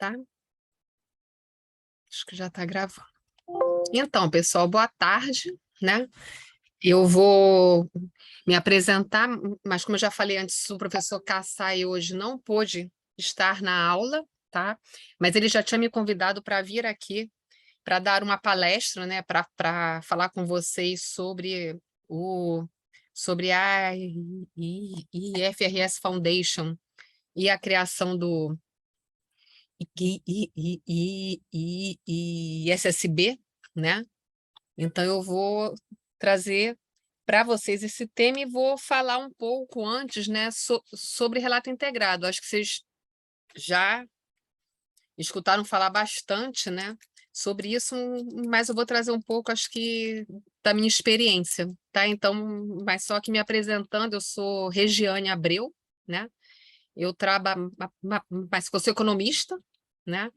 Tá? Acho que já está gravando. Então, pessoal, boa tarde, né? Eu vou me apresentar, mas como eu já falei antes, o professor Kassai hoje não pôde estar na aula, tá? Mas ele já tinha me convidado para vir aqui para dar uma palestra, né? Para falar com vocês o sobre a IFRS Foundation e a criação do e SSB, né? Então, eu vou trazer para vocês esse tema e vou falar um pouco antes, né, sobre relato integrado. Acho que vocês já escutaram falar bastante, né, sobre isso, mas eu vou trazer um pouco, acho que, da minha experiência, tá? Então, mas só que me apresentando, eu sou Regiane Abreu, né? Eu trabalho, mas eu sou economista, né?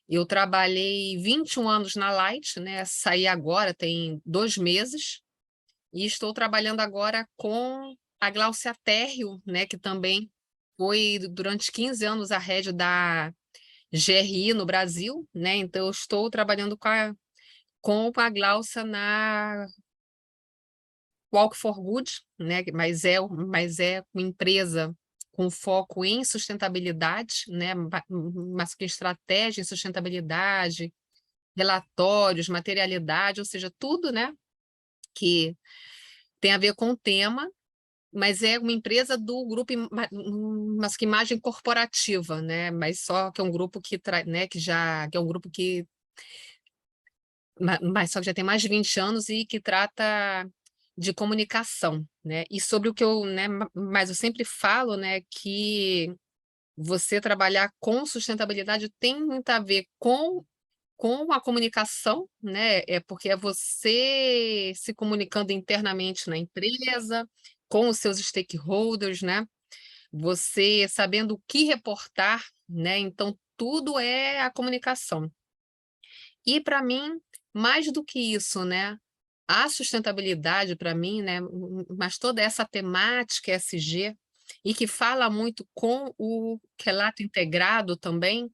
Eu trabalhei 21 anos na Light, né? Saí agora, tem 2 meses, e estou trabalhando agora com a Gláucia Térreo, né? Que também foi durante 15 anos a head da GRI no Brasil, né? Então, eu estou trabalhando com a Gláucia na Walk for Good, né? Mas é uma empresa com foco em sustentabilidade, né? Mas com estratégia em sustentabilidade, relatórios, materialidade, ou seja, tudo, né, que tem a ver com o tema, mas é uma empresa do grupo, mas que imagem corporativa, né, mas só que é um grupo né, que é um grupo que, mas só que já tem mais de 20 anos e que trata de comunicação, né, e sobre o que eu, né, mas eu sempre falo, né, que você trabalhar com sustentabilidade tem muito a ver com a comunicação, né? É porque é você se comunicando internamente na empresa, com os seus stakeholders, né? Você sabendo o que reportar, né? Então, tudo é a comunicação. E para mim, mais do que isso, né? A sustentabilidade para mim, né? Mas toda essa temática ESG e que fala muito com o relato integrado também,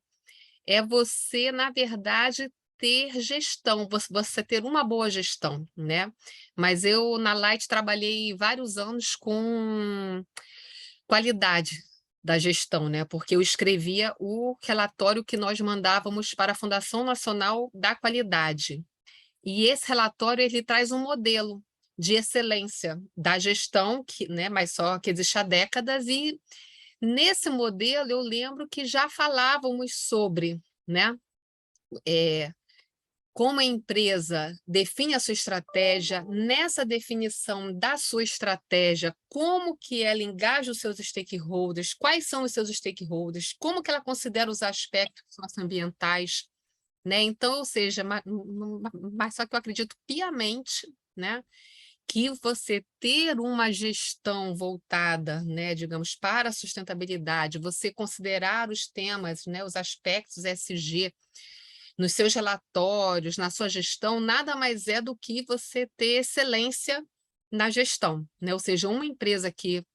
é você, na verdade, ter gestão, você ter uma boa gestão, né? Mas eu, na Light, trabalhei vários anos com qualidade da gestão, né? Porque eu escrevia o relatório que nós mandávamos para a Fundação Nacional da Qualidade. E esse relatório, ele traz um modelo de excelência da gestão, que, né, mas só que existe há décadas, e nesse modelo eu lembro que já falávamos sobre, né, como a empresa define a sua estratégia, nessa definição da sua estratégia, como que ela engaja os seus stakeholders, quais são os seus stakeholders, como que ela considera os aspectos socioambientais, né? Então, ou seja, mas só que eu acredito piamente, né, que você ter uma gestão voltada, né, digamos, para a sustentabilidade, você considerar os temas, né, os aspectos ESG nos seus relatórios, na sua gestão, nada mais é do que você ter excelência na gestão, né? Ou seja, uma empresa que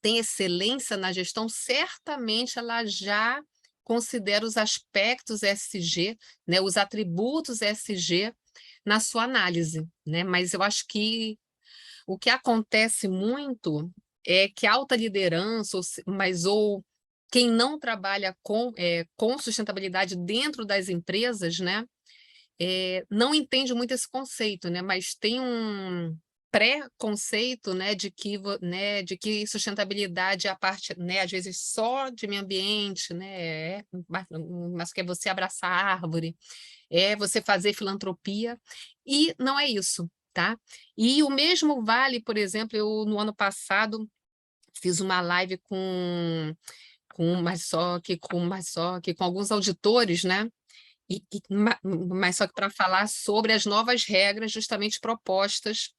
tem excelência na gestão, certamente ela já considera os aspectos ESG, né, os atributos ESG na sua análise, né? Mas eu acho que o que acontece muito é que a alta liderança, ou quem não trabalha com sustentabilidade dentro das empresas, né, não entende muito esse conceito, né, mas tem um pré-conceito, né, de que sustentabilidade é a parte, né, às vezes só de meio ambiente, né, mas que é você abraçar a árvore, é você fazer filantropia, e não é isso, tá? E o mesmo vale, por exemplo, eu no ano passado fiz uma live com alguns auditores, né? Mas só que para falar sobre as novas regras justamente propostas,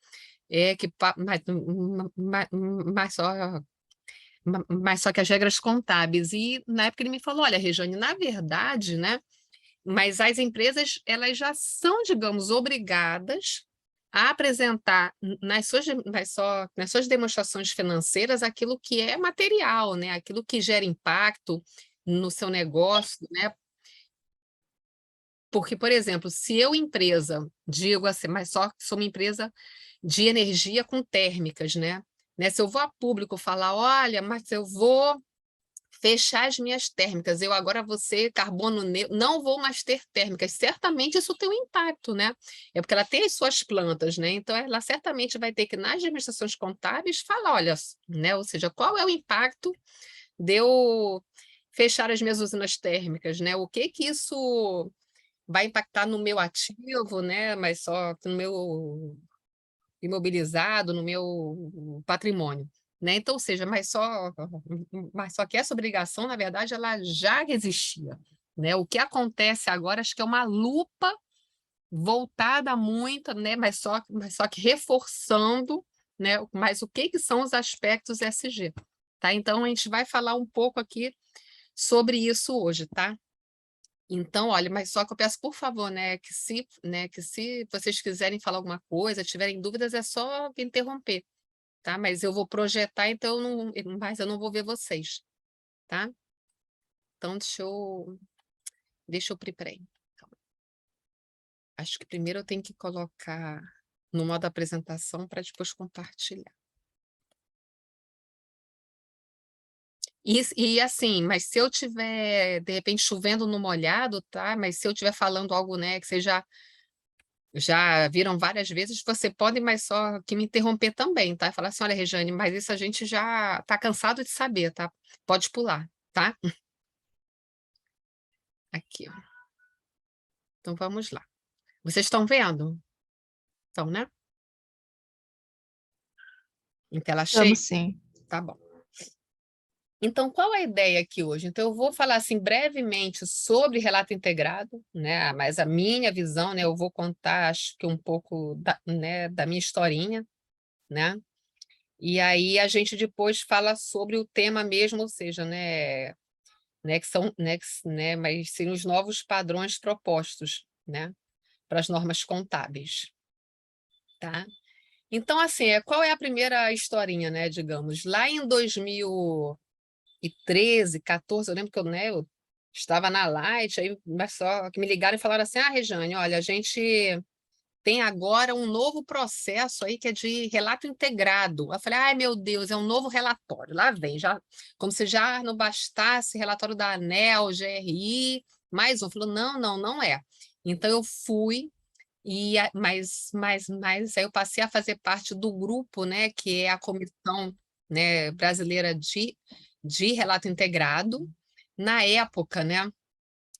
mas só que as regras contábeis. E na época ele me falou, olha, Rejane, na verdade, né? Mas as empresas, elas já são, digamos, obrigadas a apresentar nas suas demonstrações financeiras aquilo que é material, né? Aquilo que gera impacto no seu negócio, né? Porque, por exemplo, se eu, empresa, digo assim, mas só que sou uma empresa de energia com térmicas, né? Se eu vou a público falar, olha, mas eu vou fechar as minhas térmicas, eu agora vou ser carbono neutro, não vou mais ter térmicas. Certamente isso tem um impacto, né? É porque ela tem as suas plantas, né? Então ela certamente vai ter que, nas administrações contábeis, falar, olha, né? Ou seja, qual é o impacto de eu fechar as minhas usinas térmicas, né? O que que isso vai impactar no meu ativo, né? Mas só no meu imobilizado, no meu patrimônio. Né? Então, ou seja, mas só que essa obrigação, na verdade, ela já existia. Né? O que acontece agora, acho que é uma lupa voltada muito, né? mas só que reforçando, né? Mas o que são os aspectos ESG. Tá? Então, a gente vai falar um pouco aqui sobre isso hoje, tá? Então, olha, mas só que eu peço, por favor, que se vocês quiserem falar alguma coisa, tiverem dúvidas, é só me interromper, tá? Mas eu vou projetar, então mas eu não vou ver vocês, tá? Então, peraí. Calma. Acho que primeiro eu tenho que colocar no modo apresentação para depois compartilhar. E assim, mas se eu tiver, de repente, chovendo no molhado, tá? Mas se eu estiver falando algo, né, que seja já viram várias vezes, você pode, mas só que me interromper também, tá? Falar assim, olha, Rejane, mas isso a gente já está cansado de saber, tá? Pode pular, tá? Aqui, ó. Então vamos lá. Vocês estão vendo? Estão, né? Em tela cheia? Vamos sim. Tá bom. Então, qual a ideia aqui hoje? Então, eu vou falar assim brevemente sobre relato integrado, né? Mas a minha visão, né? Eu vou contar, acho que um pouco da minha historinha, né? E aí a gente depois fala sobre o tema mesmo, ou seja, que são, mas sim os novos padrões propostos, né, para as normas contábeis, tá? Então, assim, qual é a primeira historinha, né, digamos, lá em 2013, 14, eu lembro que eu estava na Light, aí, mas só que me ligaram e falaram assim, Rejane, olha, a gente tem agora um novo processo aí que é de relato integrado. Eu falei, ai meu Deus, é um novo relatório. Lá vem, já, como se já não bastasse relatório da ANEEL, GRI, mais um. Falou, não, não, não é. Então eu fui, mas aí eu passei a fazer parte do grupo, né, que é a Comissão, né, Brasileira de Relato Integrado. Na época, né,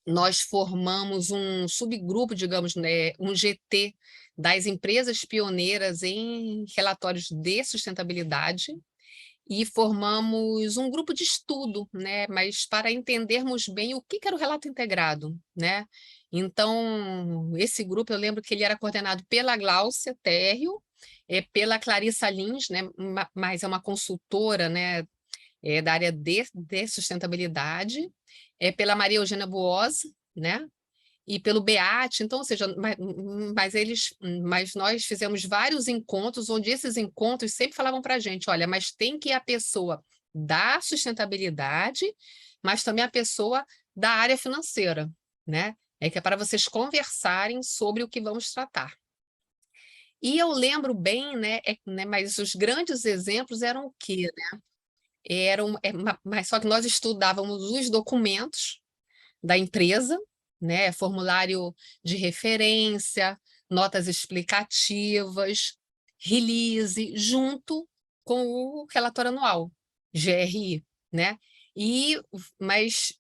nós formamos um subgrupo, digamos, né, um GT das empresas pioneiras em relatórios de sustentabilidade e formamos um grupo de estudo, né, mas para entendermos bem o que era o relato integrado, né? Então, esse grupo, eu lembro que ele era coordenado pela Gláucia Térrio, pela Clarissa Lins, né, mas é uma consultora, né, da área de sustentabilidade, pela Maria Eugênia Buosi, né? E pelo BEAT, então, ou seja, mas nós fizemos vários encontros, onde esses encontros sempre falavam para a gente, olha, mas tem que ir a pessoa da sustentabilidade, mas também a pessoa da área financeira, né? Que é para vocês conversarem sobre o que vamos tratar. E eu lembro bem, mas os grandes exemplos eram o quê, né? Mas só que nós estudávamos os documentos da empresa, né? Formulário de referência, notas explicativas, release, junto com o relatório anual, GRI, né? E, mas,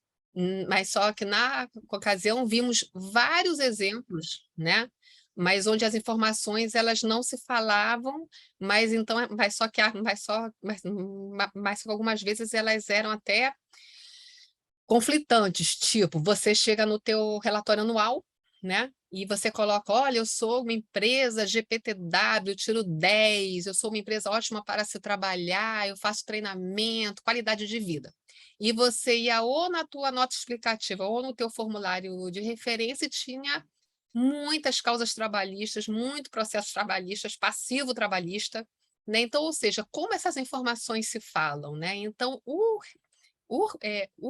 mas só que na ocasião vimos vários exemplos, né? Mas onde as informações elas não se falavam, mas então, mas só que algumas vezes elas eram até conflitantes, tipo, você chega no teu relatório anual, né? E você coloca, olha, eu sou uma empresa GPTW, tiro 10, eu sou uma empresa ótima para se trabalhar, eu faço treinamento, qualidade de vida. E você ia ou na tua nota explicativa ou no teu formulário de referência e tinha muitas causas trabalhistas, muito processos trabalhistas, passivo trabalhista, né? Então, ou seja, como essas informações se falam, né? Então, o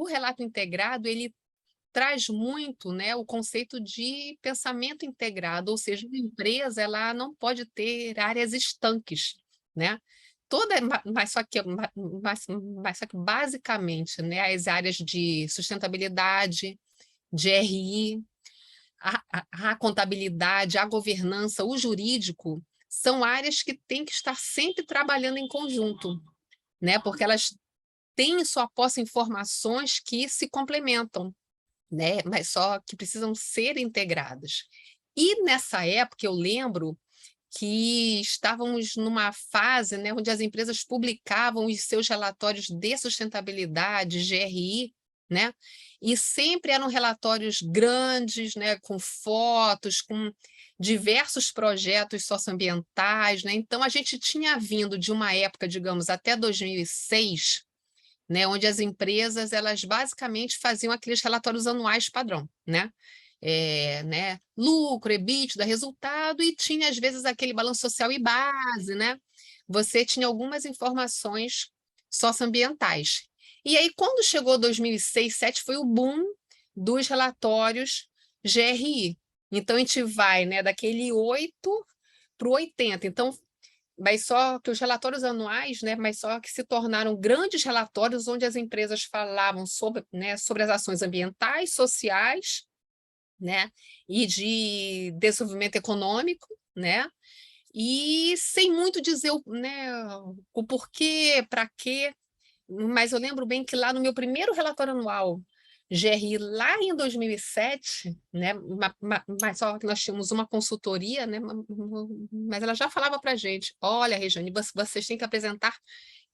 relato integrado, ele traz muito, né, o conceito de pensamento integrado, ou seja, uma empresa ela não pode ter áreas estanques, né. Toda mas só que basicamente, né, as áreas de sustentabilidade, de RI, a contabilidade, a governança, o jurídico, são áreas que têm que estar sempre trabalhando em conjunto, né, porque elas têm em sua posse informações que se complementam, né, mas só que precisam ser integradas. E nessa época eu lembro que estávamos numa fase, né, onde as empresas publicavam os seus relatórios de sustentabilidade, GRI, né, e sempre eram relatórios grandes, né, com fotos, com diversos projetos socioambientais, né, então a gente tinha vindo de uma época, digamos, até 2006, né, onde as empresas elas basicamente faziam aqueles relatórios anuais padrão, né, lucro, EBITDA, resultado, e tinha às vezes aquele balanço social e base, né? Você tinha algumas informações socioambientais. E aí, quando chegou 2006, 2007, foi o boom dos relatórios GRI. Então, a gente vai, né, daquele 8 para o 80. Então, mas só que os relatórios anuais, né, mas só que se tornaram grandes relatórios onde as empresas falavam sobre, né, sobre as ações ambientais, sociais, né, e de desenvolvimento econômico, né, e sem muito dizer o porquê, para quê, mas eu lembro bem que lá no meu primeiro relatório anual, GRI, lá em 2007, né, mas só que nós tínhamos uma consultoria, né, mas ela já falava para a gente, olha, Regiane, vocês têm que apresentar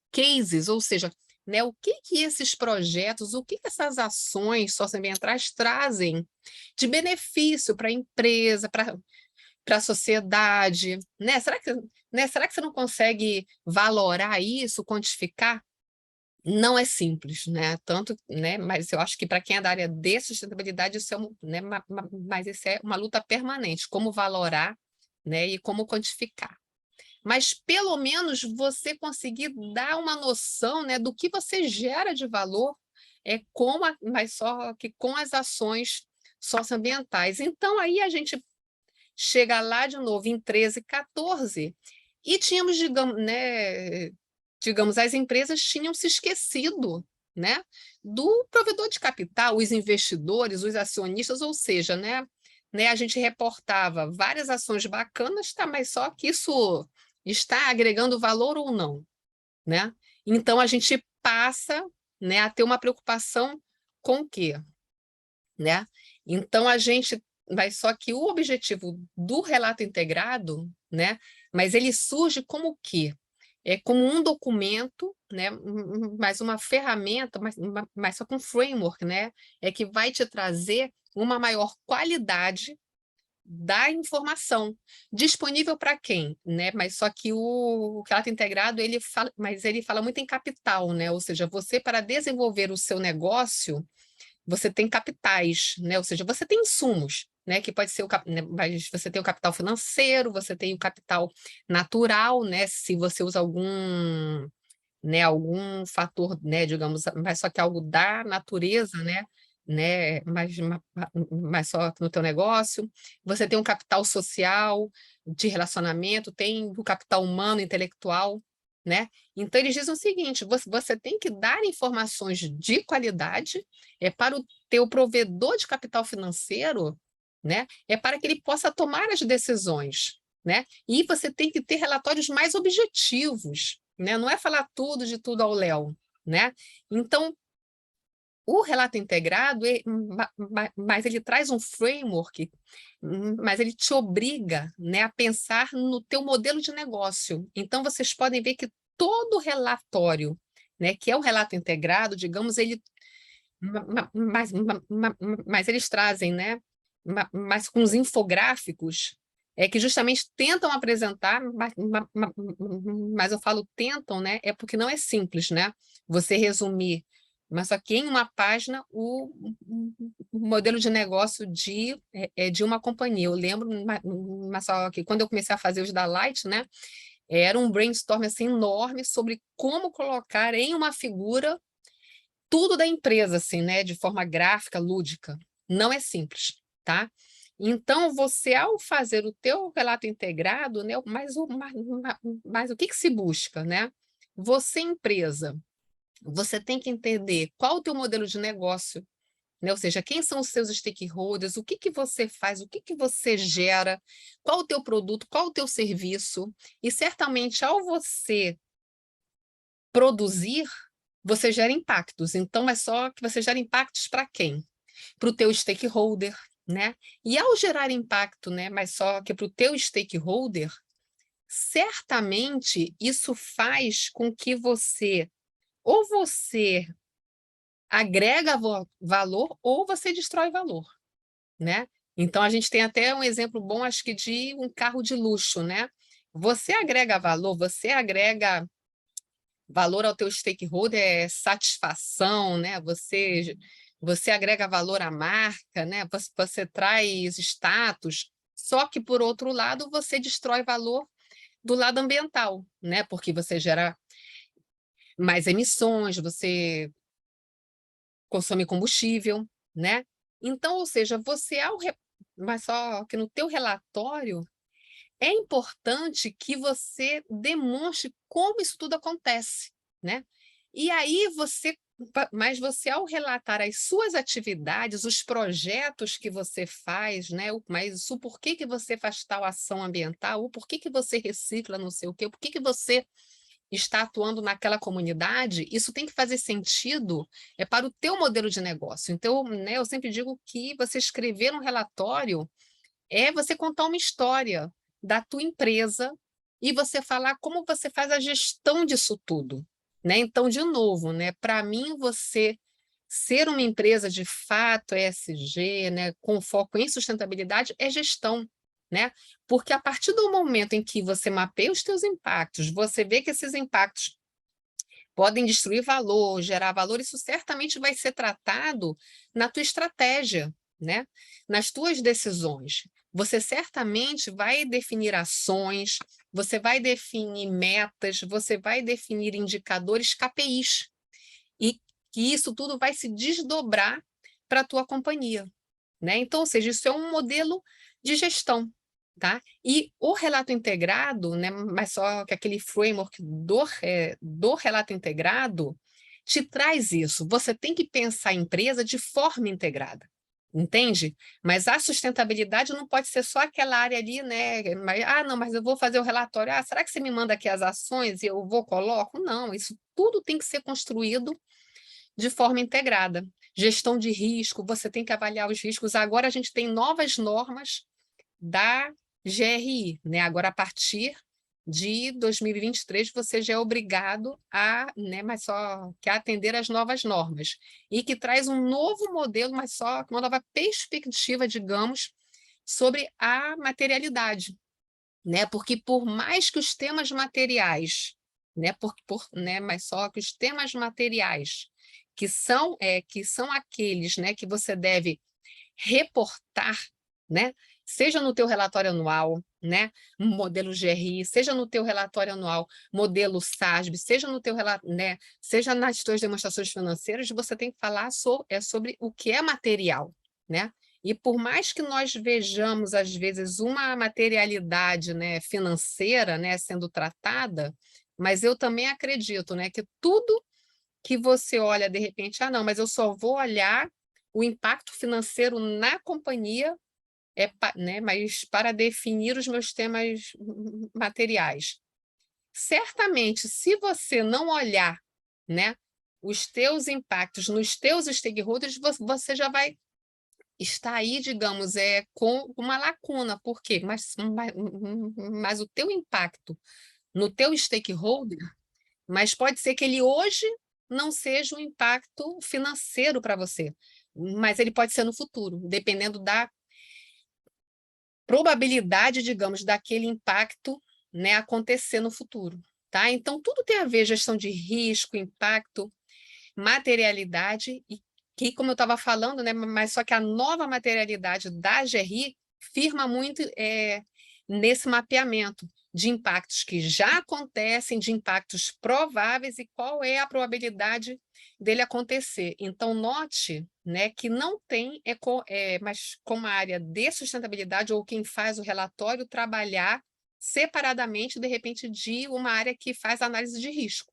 cases, ou seja, né, o que que esses projetos, o que que essas ações socioambientais trazem de benefício para a empresa, para a sociedade, né? Será que você não consegue valorar isso, quantificar? Não é simples, né? Tanto, né? Mas eu acho que para quem é da área de sustentabilidade, isso é né? Mas isso é uma luta permanente, como valorar, né? E como quantificar. Mas pelo menos você conseguir dar uma noção, né, do que você gera de valor mas só que com as ações socioambientais. Então aí a gente chega lá de novo em 13, 14 e tínhamos, digamos, as empresas tinham se esquecido, né, do provedor de capital, os investidores, os acionistas, ou seja, né, a gente reportava várias ações bacanas, tá, mas só que isso está agregando valor ou não, né? Então a gente passa, né, a ter uma preocupação com o quê, né? Então a gente, mas só que o objetivo do relato integrado, né, mas ele surge como o quê? É como um documento, né, mais uma ferramenta, mas só com framework, né, é que vai te trazer uma maior qualidade da informação disponível para quem, né? Mas só que o relato integrado ele fala muito em capital, né? Ou seja, você para desenvolver o seu negócio, você tem capitais, né? Ou seja, você tem insumos, né? Que pode ser né? Mas você tem o capital financeiro, você tem o capital natural, né? Se você usa algum fator, né, digamos, mas só que algo da natureza, né, mas só no teu negócio. Você tem um capital social, de relacionamento, tem o capital humano, intelectual, né? Então eles dizem o seguinte: você tem que dar informações de qualidade para o teu provedor de capital financeiro, né? Para que ele possa tomar as decisões, né? E você tem que ter relatórios mais objetivos, né? Não é falar tudo de tudo ao léu, né? Então, o relato integrado, mas ele traz um framework, mas ele te obriga, né, a pensar no teu modelo de negócio. Então, vocês podem ver que todo relatório, né, que é o relato integrado, digamos, ele, mas eles trazem, né, mas com os infográficos, que justamente tentam apresentar, mas eu falo tentam, né, é porque não é simples, né, você resumir, mas só que em uma página o modelo de negócio de uma companhia. Eu lembro, mas só que quando eu comecei a fazer os da Light, né, era um brainstorm assim, enorme sobre como colocar em uma figura tudo da empresa, assim, né, de forma gráfica, lúdica. não é simples, tá? Então, você, ao fazer o teu relato integrado, né, mas o que que se busca, né? Você, empresa, você tem que entender qual o teu modelo de negócio, né? Ou seja, quem são os seus stakeholders, o que que você faz, o que que você gera, qual o teu produto, qual o teu serviço, e certamente ao você produzir, você gera impactos. Então, é só que você gera impactos para quem? Para o teu stakeholder, né? E ao gerar impacto, né, mas só que para o teu stakeholder, certamente isso faz com que ou você agrega valor ou você destrói valor, né? Então, a gente tem até um exemplo bom, acho que de um carro de luxo, né? Você agrega valor, você agrega valor ao teu stakeholder, é satisfação, né? Você agrega valor à marca, né? Você traz status, só que, por outro lado, você destrói valor do lado ambiental, né? Porque você gera mais emissões, você consome combustível, né? Então, ou seja, mas só que no teu relatório é importante que você demonstre como isso tudo acontece, né? E aí mas você, ao relatar as suas atividades, os projetos que você faz, né? Mas o porquê que você faz tal ação ambiental, o porquê que você recicla não sei o quê, o porquê que você está atuando naquela comunidade, isso tem que fazer sentido para o teu modelo de negócio. Então, né, eu sempre digo que você escrever um relatório é você contar uma história da tua empresa e você falar como você faz a gestão disso tudo, né? Então, de novo, né, para mim você ser uma empresa de fato ESG, né, com foco em sustentabilidade é gestão, né? Porque a partir do momento em que você mapeia os teus impactos, você vê que esses impactos podem destruir valor, gerar valor, isso certamente vai ser tratado na tua estratégia, né? Nas tuas decisões. Você certamente vai definir ações, você vai definir metas, você vai definir indicadores KPIs, e que isso tudo vai se desdobrar para a tua companhia, né? Então, ou seja, isso é um modelo de gestão, tá? E o relato integrado, né, mas só que aquele framework do relato integrado te traz isso. Você tem que pensar a empresa de forma integrada, entende? Mas a sustentabilidade não pode ser só aquela área ali, né? Não, mas eu vou fazer o relatório. Será que você me manda aqui as ações e eu coloco? Não, isso tudo tem que ser construído de forma integrada. Gestão de risco, você tem que avaliar os riscos. Agora a gente tem novas normas da GRI, né? Agora, a partir de 2023, você já é obrigado a, né, mas só que atender às novas normas, e que traz um novo modelo, mas só uma nova perspectiva, digamos, sobre a materialidade, né? Porque por mais que os temas materiais, né, né, mas só que os temas materiais que são aqueles, né, que você deve reportar, né, seja no teu relatório anual, né, modelo GRI, seja no teu relatório anual, modelo SASB, seja no teu né, seja nas tuas demonstrações financeiras, você tem que falar sobre o que é material, né? E por mais que nós vejamos, às vezes, uma materialidade, né, financeira, né, sendo tratada, mas eu também acredito, né, que tudo que você olha, de repente, não, mas eu só vou olhar o impacto financeiro na companhia, né, mas para definir os meus temas materiais. Certamente, se você não olhar, né, os teus impactos nos teus stakeholders, você já vai está aí, digamos, com uma lacuna. Por quê? Mas o teu impacto no teu stakeholder, mas pode ser que ele hoje não seja um impacto financeiro para você, mas ele pode ser no futuro, dependendo da probabilidade, digamos, daquele impacto, né, acontecer no futuro. Tá? Então, tudo tem a ver, gestão de risco, impacto, materialidade, e que, como eu estava falando, né, mas só que a nova materialidade da GRI firma muito nesse mapeamento de impactos que já acontecem, de impactos prováveis e qual é a probabilidade dele acontecer. Então, note, né, que não tem, mas como a área de sustentabilidade, ou quem faz o relatório, trabalhar separadamente, de repente, de uma área que faz análise de risco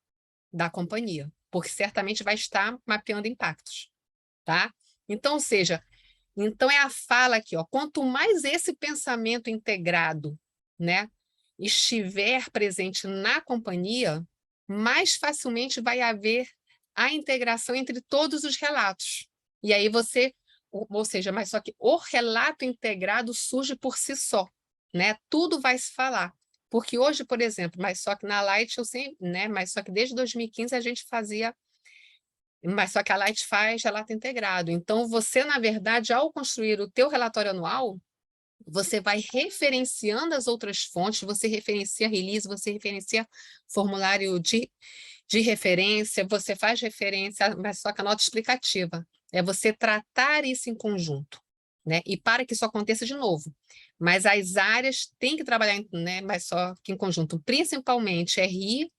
da companhia, porque certamente vai estar mapeando impactos, tá? Então, ou seja, então é a fala aqui, ó, quanto mais esse pensamento integrado, né, estiver presente na companhia, mais facilmente vai haver a integração entre todos os relatos. E aí você, ou seja, mas só que o relato integrado surge por si só, né? Tudo vai se falar. Porque hoje, por exemplo, mas só que na Light eu sempre, né, mas só que desde 2015 a gente fazia, mas só que a Light faz relato integrado. Então você, na verdade, ao construir o teu relatório anual, você vai referenciando as outras fontes, você referencia release, você referencia formulário de referência, você faz referência, mas só que a nota explicativa. É você tratar isso em conjunto, né? E para que isso aconteça de novo. Mas as áreas têm que trabalhar, né, mas só que em conjunto, principalmente RI,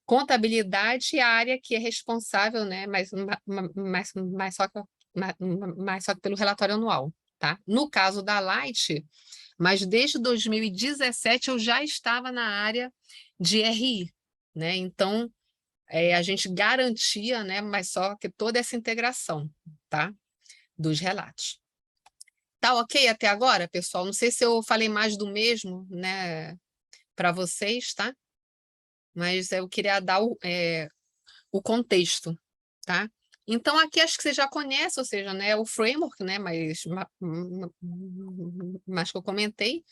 contabilidade e a área que é responsável, né, mas só que pelo relatório anual, tá? No caso da Light, mas desde 2017 eu já estava na área de RI, né? Então, a gente garantia, né, mas só que toda essa integração, tá? Dos relatos. Tá ok até agora, pessoal? Não sei se eu falei mais do mesmo, né, para vocês, tá? Mas eu queria dar o contexto, tá? Então, aqui acho que você já conhece, ou seja, né, o framework, né, mas que eu comentei,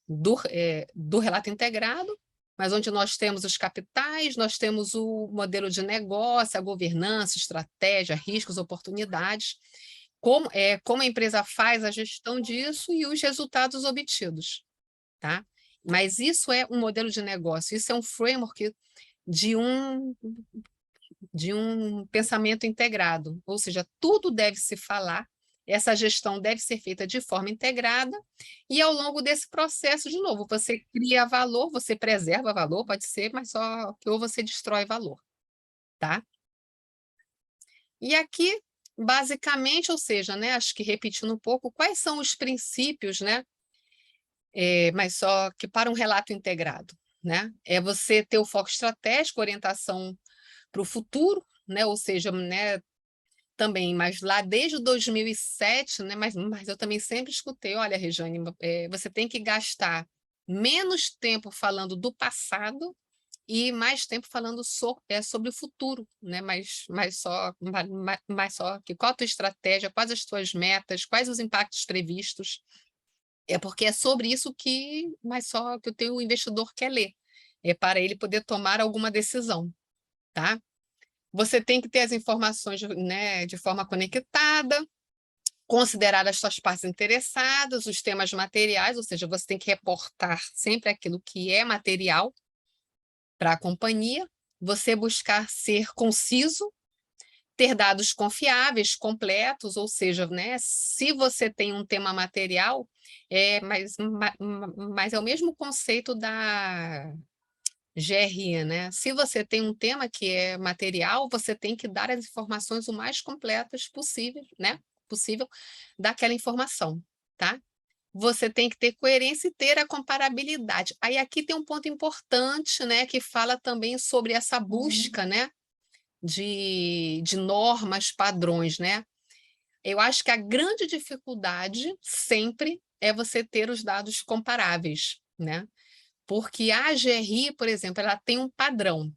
do relato integrado, mas onde nós temos os capitais, nós temos o modelo de negócio, a governança, estratégia, riscos, oportunidades, como a empresa faz a gestão disso e os resultados obtidos, tá? Mas isso é um modelo de negócio, isso é um framework de um pensamento integrado, ou seja, tudo deve se falar, essa gestão deve ser feita de forma integrada, e ao longo desse processo, de novo, você cria valor, você preserva valor, pode ser, mas só que ou você destrói valor, tá? E aqui, basicamente, ou seja, né, acho que repetindo um pouco, quais são os princípios, né, mas só que para um relato integrado, né? É você ter o foco estratégico, orientação para o futuro, né? Ou seja, né, também, mas lá desde 2007, né, mas eu também sempre escutei, olha, Rejane, você tem que gastar menos tempo falando do passado e mais tempo falando sobre o futuro, né? Mas só que qual a tua estratégia, quais as tuas metas, quais os impactos previstos. É porque é sobre isso mas só que o teu investidor quer ler, é para ele poder tomar alguma decisão, tá? Você tem que ter as informações, né, de forma conectada, considerar as suas partes interessadas, os temas materiais, ou seja, você tem que reportar sempre aquilo que é material para a companhia, você buscar ser conciso, ter dados confiáveis, completos, ou seja, né, se você tem um tema material, mas é o mesmo conceito da GRI, né? Se você tem um tema que é material, você tem que dar as informações o mais completas possível, né? Possível daquela informação, tá? Você tem que ter coerência e ter a comparabilidade. Aí aqui tem um ponto importante, né, que fala também sobre essa busca, né, de normas, padrões, né? Eu acho que a grande dificuldade sempre é você ter os dados comparáveis, né? Porque a GRI, por exemplo, ela tem um padrão,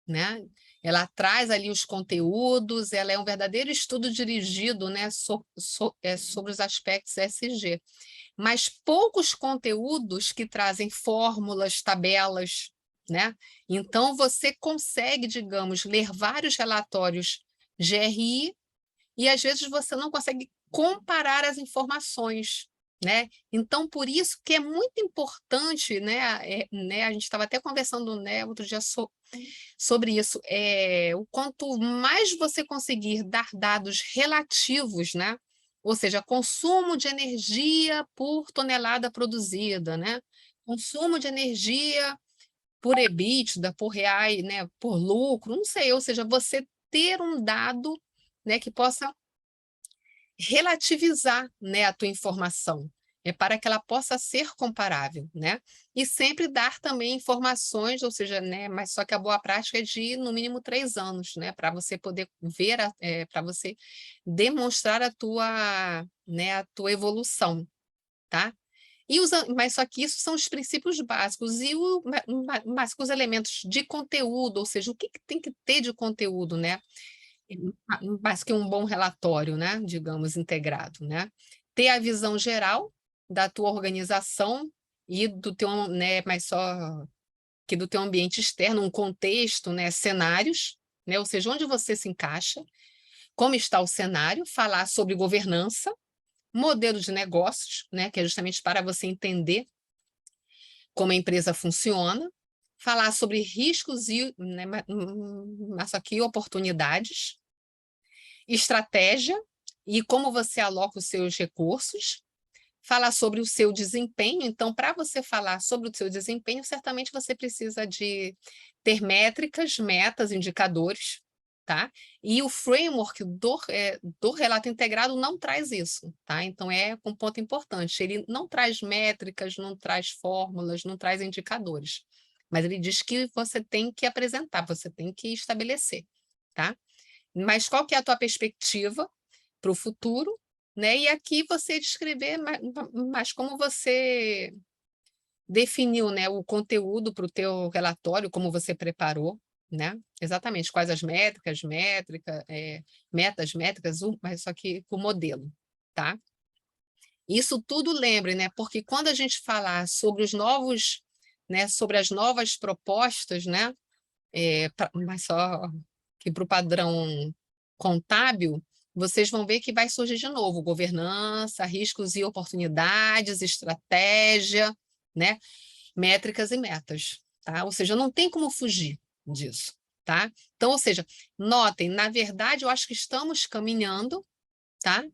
né? Ela traz ali os conteúdos, ela é um verdadeiro estudo dirigido, né, sobre os aspectos ESG. Mas poucos conteúdos que trazem fórmulas, tabelas, né? Então, você consegue, digamos, ler vários relatórios GRI e, às vezes, você não consegue comparar as informações, né? Então, por isso que é muito importante, né, a gente estava até conversando, né, outro dia sobre isso, o quanto mais você conseguir dar dados relativos, né? Ou seja, consumo de energia por tonelada produzida, né? Consumo de energia por EBITDA, por reais, né? Por lucro, não sei, ou seja, você ter um dado, né, que possa relativizar, né, a tua informação, para que ela possa ser comparável, né? E sempre dar também informações, ou seja, né, mas só que a boa prática é de, no mínimo, 3 anos, né, para você poder ver, para você demonstrar né, a tua evolução, tá? Mas só que isso são os princípios básicos, e mas com os elementos de conteúdo, ou seja, o que tem que ter de conteúdo, né? Mais que um bom relatório, né, digamos, integrado, né? Ter a visão geral da tua organização e do teu, né, mas só que do teu ambiente externo, um contexto, né, cenários, né, ou seja, onde você se encaixa, como está o cenário, falar sobre governança, modelo de negócios, né, que é justamente para você entender como a empresa funciona, falar sobre riscos e, né, mas só que oportunidades, estratégia e como você aloca os seus recursos, falar sobre o seu desempenho. Então, para você falar sobre o seu desempenho, certamente você precisa de ter métricas, metas, indicadores, tá? E o framework do relato integrado não traz isso, tá? Então, é um ponto importante. Ele não traz métricas, não traz fórmulas, não traz indicadores, mas ele diz que você tem que apresentar, você tem que estabelecer, tá? Mas qual que é a tua perspectiva para o futuro, né? E aqui você descrever mas como você definiu, né, o conteúdo para o teu relatório, como você preparou, né? Exatamente, quais as metas, métricas, mas só que o modelo, tá? Isso tudo lembre, né? Porque quando a gente falar sobre os novos, né, sobre as novas propostas, né, mas só que para o padrão contábil, vocês vão ver que vai surgir de novo governança, riscos e oportunidades, estratégia, né? Métricas e metas, tá? Ou seja, não tem como fugir disso, tá? Então, ou seja, notem, na verdade, eu acho que estamos caminhando, tá?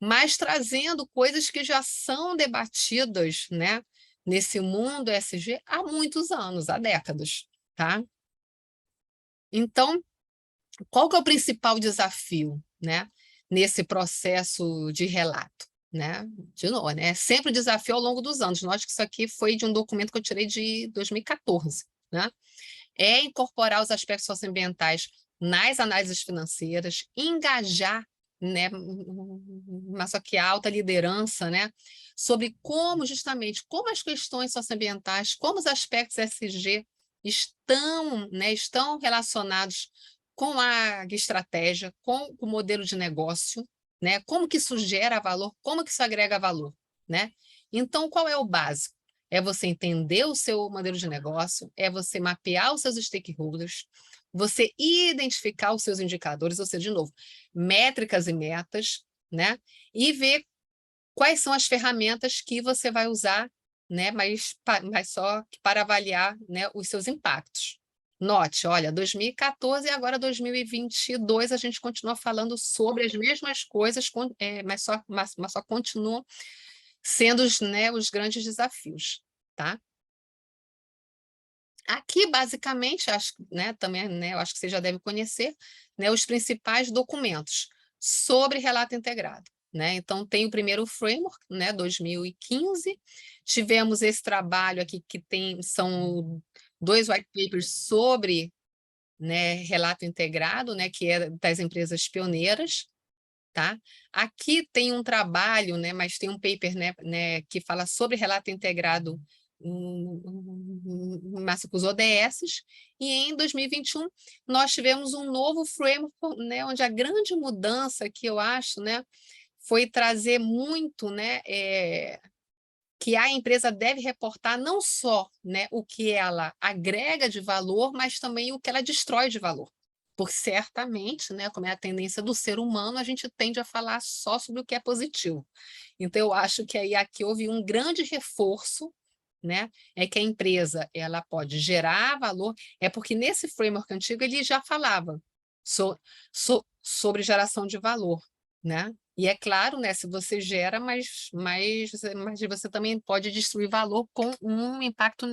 Mas trazendo coisas que já são debatidas, né? Nesse mundo ESG há muitos anos, há décadas, tá? Então, qual que é o principal desafio, né, nesse processo de relato, né? De novo, né? Sempre desafio ao longo dos anos. Note que isso aqui foi de um documento que eu tirei de 2014, né? É incorporar os aspectos socioambientais nas análises financeiras, engajar, né, mas só que a alta liderança, né, sobre como justamente como as questões socioambientais, como os aspectos ESG estão, né, estão relacionados com a estratégia, com o modelo de negócio, né, como que isso gera valor, como que isso agrega valor, né? Então, qual é o básico? É você entender o seu modelo de negócio, é você mapear os seus stakeholders, você identificar os seus indicadores, ou seja, de novo, métricas e metas, né? E ver quais são as ferramentas que você vai usar, né? Mas só para avaliar, né, os seus impactos. Note, olha, 2014 e agora 2022 a gente continua falando sobre as mesmas coisas, mas só continuam sendo né, os grandes desafios, tá? Aqui, basicamente, acho, né, também, né, eu acho que você já deve conhecer, né, os principais documentos sobre relato integrado, né? Então, tem o primeiro framework, né, 2015, tivemos esse trabalho aqui que são 2 white papers sobre, né, relato integrado, né, que é das empresas pioneiras, tá? Aqui tem um trabalho, né, mas tem um paper, né, que fala sobre relato integrado mas com os ODS, e em 2021 nós tivemos um novo framework, né, onde a grande mudança que eu acho, né, foi trazer muito, né, que a empresa deve reportar não só, né, o que ela agrega de valor, mas também o que ela destrói de valor. Porque certamente, né, como é a tendência do ser humano, a gente tende a falar só sobre o que é positivo. Então, eu acho que aí aqui houve um grande reforço, né? É que a empresa ela pode gerar valor, é porque nesse framework antigo ele já falava sobre geração de valor, né? E é claro, né, se você gera, mas você também pode destruir valor com um impacto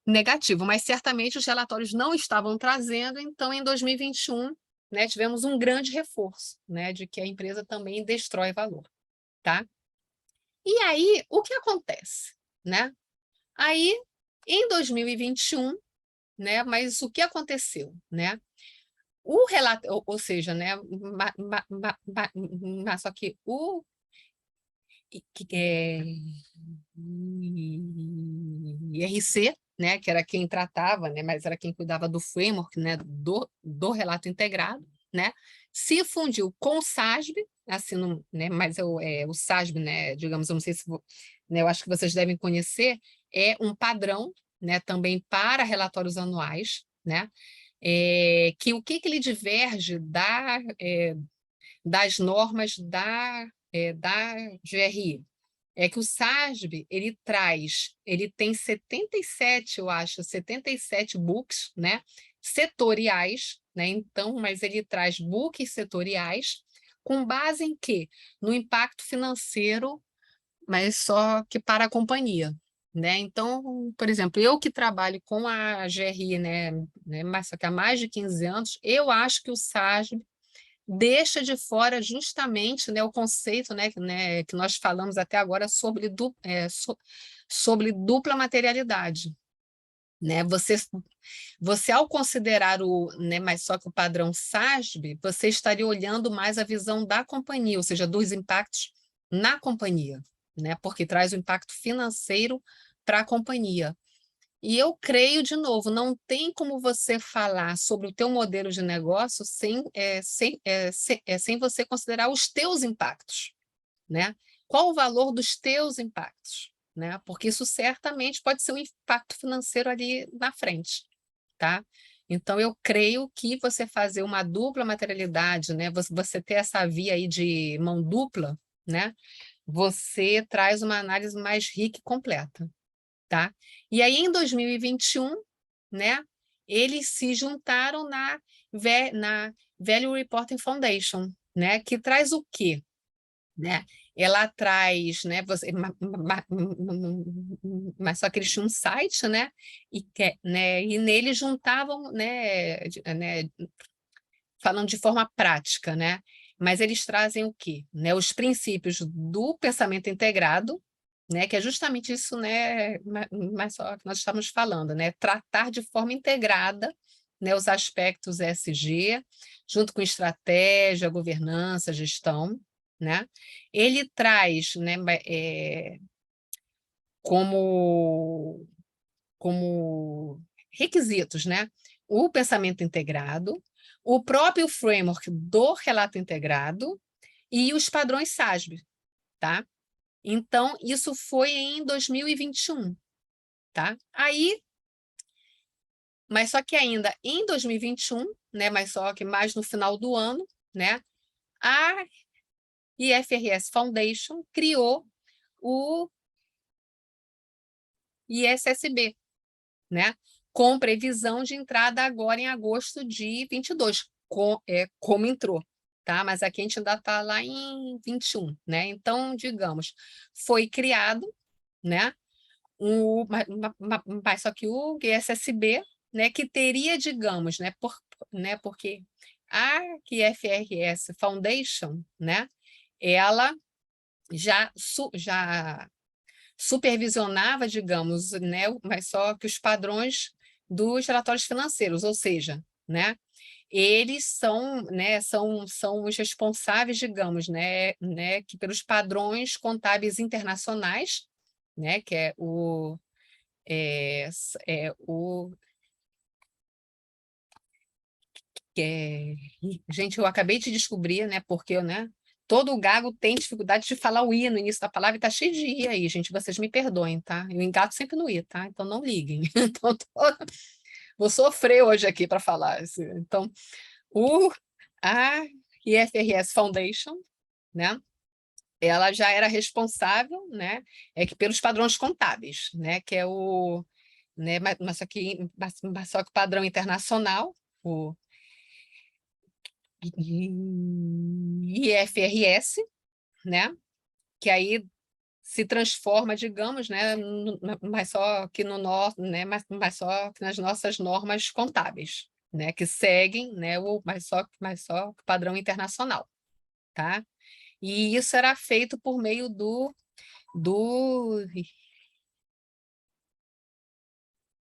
negativo, mas certamente os relatórios não estavam trazendo, então em 2021 né, tivemos um grande reforço, né, de que a empresa também destrói valor, tá? E aí, o que acontece, né? Aí, em 2021, né, mas o que aconteceu, né? O relato, ou seja, né, só que o IRC, né, que era quem tratava, né, mas era quem cuidava do framework, né, do relato integrado, né, se fundiu com o SASB, assim, né, mas o SASB, né, digamos, eu não sei se, né, eu acho que vocês devem conhecer, é um padrão, né, também para relatórios anuais, né, que o que ele diverge das normas da GRI, é que o SASB, ele tem 77, eu acho, 77 books, né, setoriais, né, então, mas ele traz books setoriais com base em quê? No impacto financeiro, mas só que para a companhia, né? Então, por exemplo, eu que trabalho com a GRI, né, mas só que há mais de 15 anos, eu acho que o SASB deixa de fora justamente, né, o conceito, né, que nós falamos até agora sobre dupla materialidade. Né? Você, ao considerar mas só que o padrão SASB, você estaria olhando mais a visão da companhia, ou seja, dos impactos na companhia, né? Porque traz o impacto financeiro para a companhia. E eu creio, de novo, não tem como você falar sobre o teu modelo de negócio sem você considerar os teus impactos, né? Qual o valor dos teus impactos, né? Porque isso certamente pode ser um impacto financeiro ali na frente, tá? Então, eu creio que você fazer uma dupla materialidade, né? Você ter essa via aí de mão dupla, né? Você traz uma análise mais rica e completa. Tá? E aí, em 2021, né, eles se juntaram na Value Reporting Foundation, né, que traz o quê? Né? Ela traz, né, mas só que eles tinham um site, né, e nele juntavam, falando de forma prática, né, mas eles trazem o quê? Né, os princípios do pensamento integrado, né, que é justamente isso, né, mas só que nós estamos falando, né, tratar de forma integrada, né, os aspectos ESG, junto com estratégia, governança, gestão, né? Ele traz, né, como requisitos, né, o pensamento integrado, o próprio framework do relato integrado e os padrões SASB, tá? Então, isso foi em 2021, tá? Aí, mas só que ainda em 2021, né, mas só que mais no final do ano, né, a IFRS Foundation criou o ISSB, né, com previsão de entrada agora em agosto de 22, como entrou. Tá? Mas aqui a gente ainda está lá em 21, né? Então, digamos, foi criado, né? Mas só que o ISSB, né, que teria, digamos, né, porque a IFRS Foundation, né, ela já supervisionava, digamos, né, mas só que os padrões dos relatórios financeiros, ou seja, né, eles são os responsáveis, digamos, que pelos padrões contábeis internacionais, né, que é, o que gente, eu acabei de descobrir, né, porque né, todo gago tem dificuldade de falar o i no início da palavra e tá cheio de i aí, gente, vocês me perdoem, tá? Eu engato sempre no i, tá? Então não liguem. Então, vou sofrer hoje aqui para falar. Então, a IFRS Foundation, né? Ela já era responsável, né? Que pelos padrões contábeis, né? Que é mas só que o padrão internacional, o IFRS, né? Que aí se transforma, digamos, né? Mas só que no nosso, né? Mas só que nas nossas normas contábeis, né, que seguem, né, mas só padrão internacional, tá? E isso era feito por meio do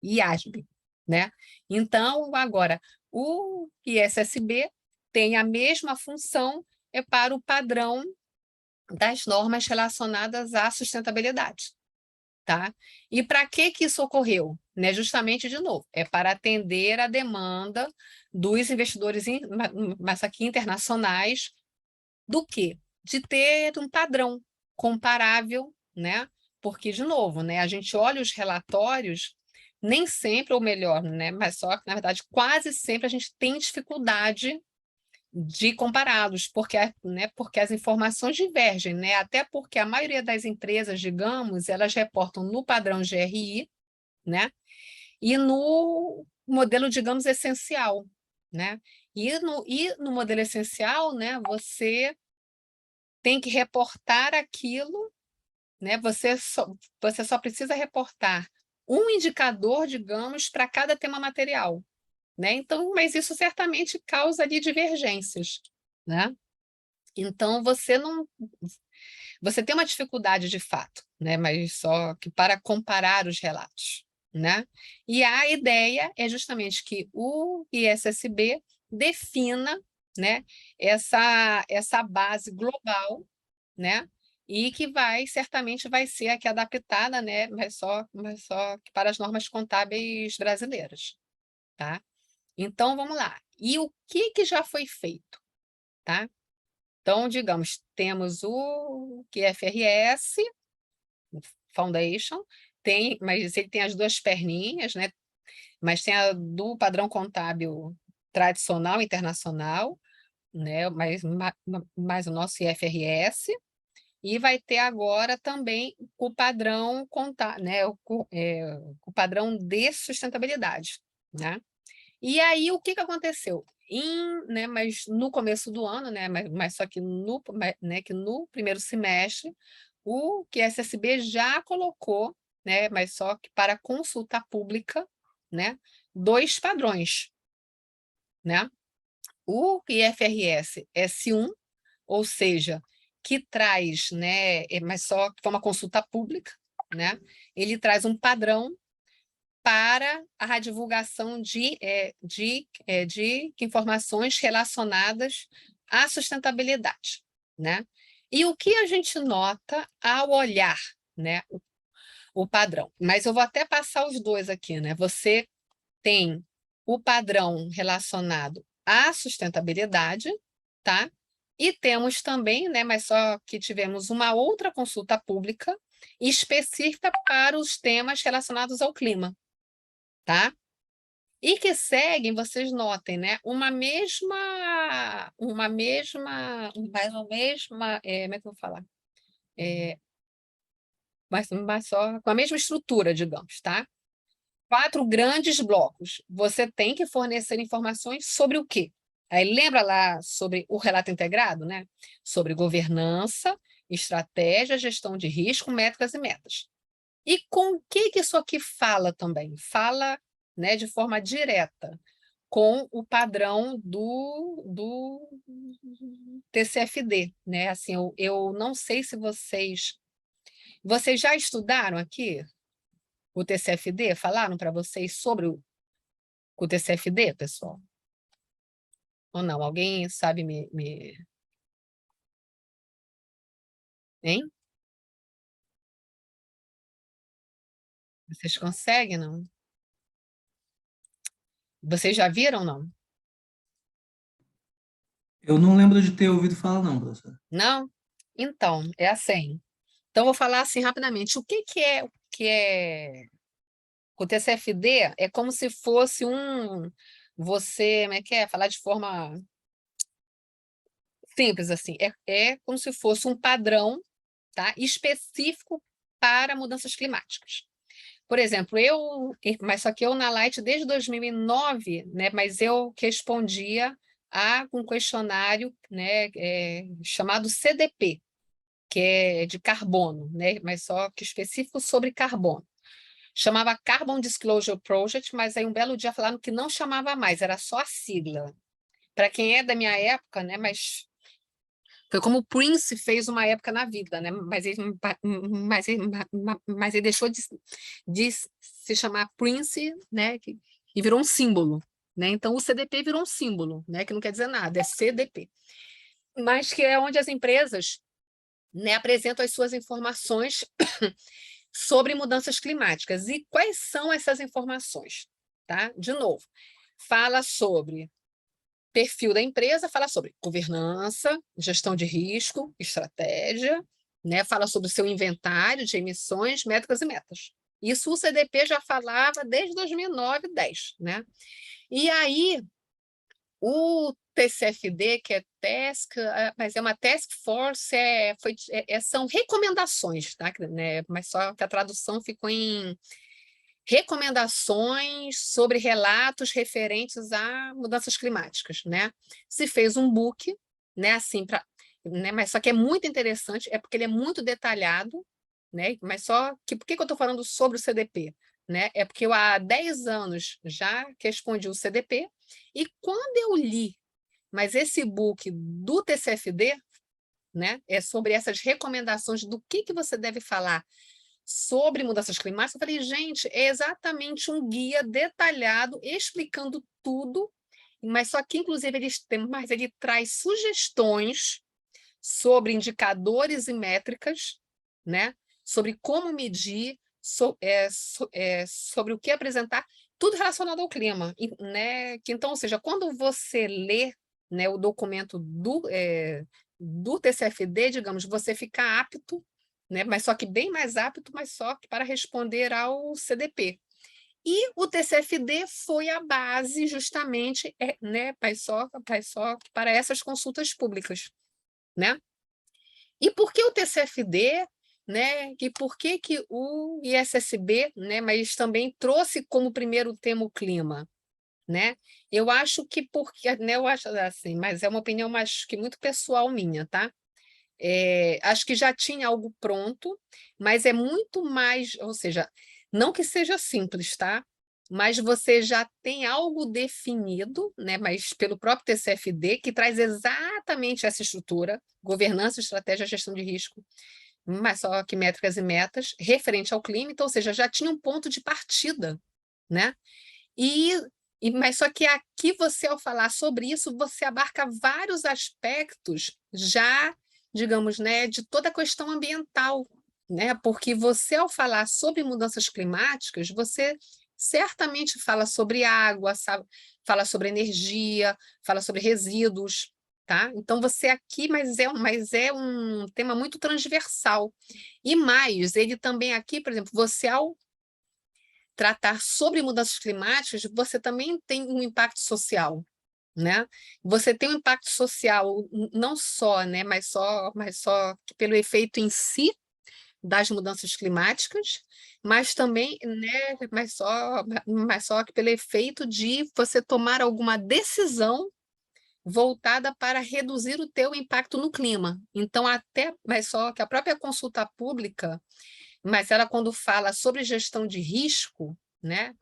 IASB, né? Então, agora, o ISSB tem a mesma função para o padrão das normas relacionadas à sustentabilidade, tá? E para que isso ocorreu? Né? Justamente, de novo, é para atender a demanda dos investidores, mas aqui internacionais, do quê? De ter um padrão comparável, né? Porque, de novo, né, a gente olha os relatórios, nem sempre, ou melhor, né, mas só que, na verdade, quase sempre a gente tem dificuldade de compará-los, porque as informações divergem, né? Até porque a maioria das empresas, digamos, elas reportam no padrão GRI, né? E no modelo, digamos, essencial, né? E no modelo essencial, né, você tem que reportar aquilo, né? Você só precisa reportar um indicador, digamos, para cada tema material, né? Então, mas isso certamente causa ali divergências, né? Então, você tem uma dificuldade de fato, né? Mas só que para comparar os relatos, né? E a ideia é justamente que o ISSB defina, né, essa base global, né? E que certamente vai ser aqui adaptada, né? Mas só que para as normas contábeis brasileiras, tá? Então, vamos lá. E o que já foi feito, tá? Então, digamos, temos o QFRS Foundation, mas ele tem as duas perninhas, né? Mas tem a do padrão contábil tradicional internacional, né? Mas o nosso IFRS, e vai ter agora também o padrão contábil, né? O padrão de sustentabilidade, né? E aí, o que aconteceu? Né, mas no começo do ano, né, mas só que no primeiro semestre, o QSSB já colocou, né, mas só que para consulta pública, né, dois padrões, né? O IFRS S1, ou seja, que traz, né, mas só que foi uma consulta pública, né? Ele traz um padrão para a divulgação de informações relacionadas à sustentabilidade, né? E o que a gente nota ao olhar, né, o padrão? Mas eu vou até passar os dois aqui, né? Você tem o padrão relacionado à sustentabilidade, tá? E temos também, né, mas só que tivemos uma outra consulta pública específica para os temas relacionados ao clima, tá? E que seguem, vocês notem, né, como é que eu vou falar? Mas só com a mesma estrutura, digamos, tá? 4 grandes blocos. Você tem que fornecer informações sobre o quê? Aí lembra lá sobre o relato integrado, né? Sobre governança, estratégia, gestão de risco, métricas e metas. E com o que isso aqui fala também? Fala, né, de forma direta com o padrão do TCFD, né? Assim, eu não sei se vocês já estudaram aqui o TCFD? Falaram para vocês sobre o TCFD, pessoal? Ou não? Alguém sabe hein? Vocês conseguem, não? Vocês já viram, não? Eu não lembro de ter ouvido falar, não, professor. Não? Então, é assim. Então, vou falar assim rapidamente. O que é o TCFD é como se fosse como é que é? Falar de forma simples, assim. É como se fosse um padrão, tá? Específico para mudanças climáticas. Por exemplo, mas só que eu na Light desde 2009, né? Mas eu respondia a um questionário, né? Chamado CDP, que é de carbono, né? Mas só que específico sobre carbono. chamava Carbon Disclosure Project, mas aí um belo dia falaram que não chamava mais, era só a sigla. Para quem é da minha época, né, mas foi como o Prince fez uma época na vida, né? Mas ele deixou de se chamar Prince, né? E virou um símbolo, né? Então o CDP virou um símbolo, né? Que não quer dizer nada, é CDP. Mas que é onde as empresas, né, apresentam as suas informações sobre mudanças climáticas. E quais são essas informações? Tá? De novo, fala sobre perfil da empresa, fala sobre governança, gestão de risco, estratégia, né? Fala sobre o seu inventário de emissões, métricas e metas. Isso o CDP já falava desde 2009, 10, né? E aí, o TCFD, que é mas é uma task force, são recomendações, tá? Né? Mas só que a tradução ficou em recomendações sobre relatos referentes a mudanças climáticas, né? Se fez um book, né, assim, né, mas só que é muito interessante, é porque ele é muito detalhado, né? Mas só que por que eu estou falando sobre o CDP? Né? É porque eu há 10 anos já respondi o CDP, e quando eu li, mas esse book do TCFD, né, é sobre essas recomendações do que você deve falar sobre mudanças climáticas, eu falei, gente, é exatamente um guia detalhado, explicando tudo, mas só que, inclusive, ele traz sugestões sobre indicadores e métricas, né? Sobre como medir, sobre o que apresentar, tudo relacionado ao clima, né? Então, ou seja, quando você lê, né, o documento do TCFD, digamos, você fica apto, né, mas só que bem mais apto, mas só que para responder ao CDP. E o TCFD foi a base justamente, né, para essas consultas públicas, né? E por que o TCFD, né? E por que o ISSB, né, mas também trouxe como primeiro tema o clima, né? Eu acho que porque, né, eu acho assim, mas é uma opinião mais que muito pessoal minha, tá? Acho que já tinha algo pronto, mas é muito mais, ou seja, não que seja simples, tá? Mas você já tem algo definido, né? Mas pelo próprio TCFD, que traz exatamente essa estrutura, governança, estratégia, gestão de risco, mas só que métricas e metas, referente ao clima, então, ou seja, já tinha um ponto de partida, né? E, mas só que aqui você, ao falar sobre isso, você abarca vários aspectos já, digamos, né, de toda a questão ambiental, né? Porque você, ao falar sobre mudanças climáticas, você certamente fala sobre água, fala sobre energia, fala sobre resíduos, tá? Então você aqui, mas é um tema muito transversal. E mais, ele também aqui, por exemplo, você ao tratar sobre mudanças climáticas, você também tem um impacto social, né? Você tem um impacto social não só, né, mas só que pelo efeito em si das mudanças climáticas, mas também, né, mas só que pelo efeito de você tomar alguma decisão voltada para reduzir o teu impacto no clima. Então, mas só que a própria consulta pública, mas ela, quando fala sobre gestão de risco, né?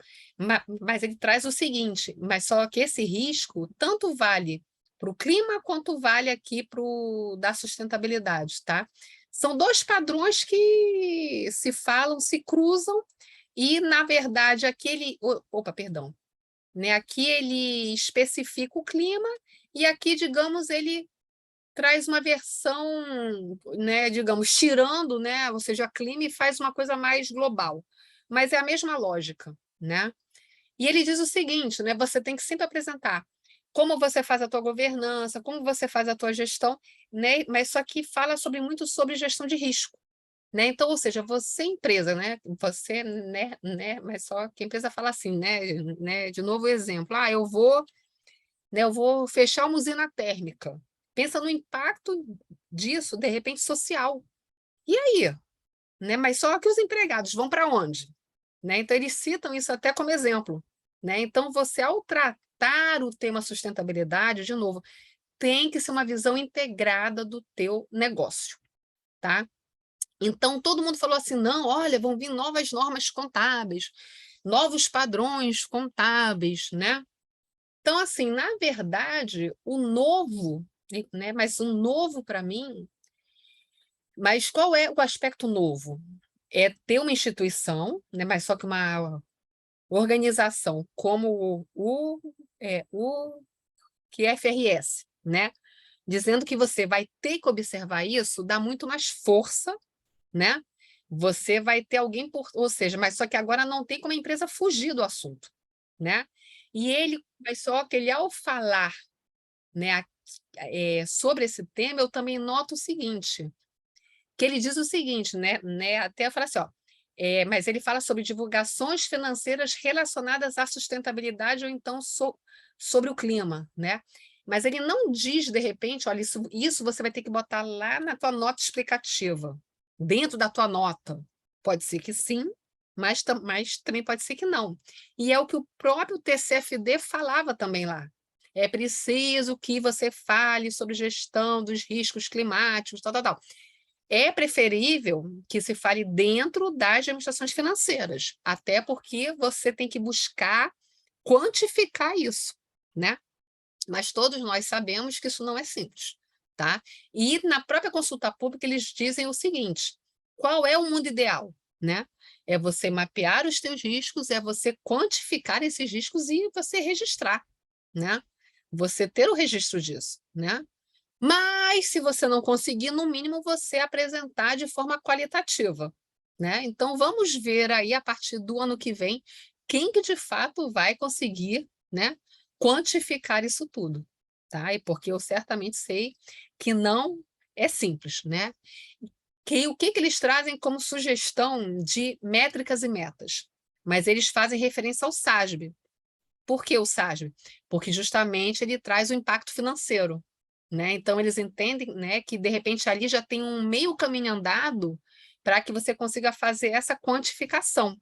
Mas ele traz o seguinte, mas só que esse risco tanto vale para o clima quanto vale aqui para o da sustentabilidade, tá? São dois padrões que se falam, se cruzam, e, na verdade, Opa, perdão. Né? Aqui ele especifica o clima, e aqui, digamos, ele traz uma versão, né, digamos, tirando, né, ou seja, a clima, e faz uma coisa mais global. Mas é a mesma lógica, né? E ele diz o seguinte, né, você tem que sempre apresentar como você faz a tua governança, como você faz a tua gestão, né? Mas só que fala muito sobre gestão de risco, né? Então, ou seja, você empresa, né? Você, né? Mas só que a empresa fala assim, né? De novo o exemplo, eu vou fechar uma usina térmica. Pensa no impacto disso, de repente, social. E aí? Né? Mas só que os empregados vão para onde? Né? Então, eles citam isso até como exemplo. Né? Então, você, ao tratar o tema sustentabilidade, de novo, tem que ser uma visão integrada do teu negócio. Tá? Então, todo mundo falou assim, não, olha, vão vir novas normas contábeis, novos padrões contábeis, né? Então, assim, na verdade, o novo, né? Mas o novo para mim, mas qual é o aspecto novo? É ter uma instituição, né? Mas só que uma organização como o que é FRS, né? Dizendo que você vai ter que observar isso, dá muito mais força, né? Você vai ter alguém por, ou seja, mas só que agora não tem como a empresa fugir do assunto, né? E ele, mas só que ele ao falar, né, sobre esse tema, eu também noto o seguinte, que ele diz o seguinte, né até fala assim, ó, mas ele fala sobre divulgações financeiras relacionadas à sustentabilidade ou então sobre o clima, né? Mas ele não diz, de repente, olha, isso você vai ter que botar lá na tua nota explicativa, dentro da tua nota. Pode ser que sim, mas também pode ser que não. E é o que o próprio TCFD falava também lá. É preciso que você fale sobre gestão dos riscos climáticos, tal, tal, tal. É preferível que se fale dentro das administrações financeiras, até porque você tem que buscar quantificar isso, né? Mas todos nós sabemos que isso não é simples, tá? E na própria consulta pública eles dizem o seguinte: qual é o mundo ideal, né? É você mapear os teus riscos, é você quantificar esses riscos e você registrar, né? Você ter o registro disso, né? Mas, se você não conseguir, no mínimo, você apresentar de forma qualitativa, né? Então, vamos ver aí, a partir do ano que vem, quem que de fato vai conseguir, né, quantificar isso tudo, tá? E porque eu certamente sei que não é simples, né? O que que eles trazem como sugestão de métricas e metas? Mas eles fazem referência ao SASB. Por que o SASB? Porque justamente ele traz o impacto financeiro, né? Então eles entendem, né, que de repente ali já tem um meio caminho andado para que você consiga fazer essa quantificação,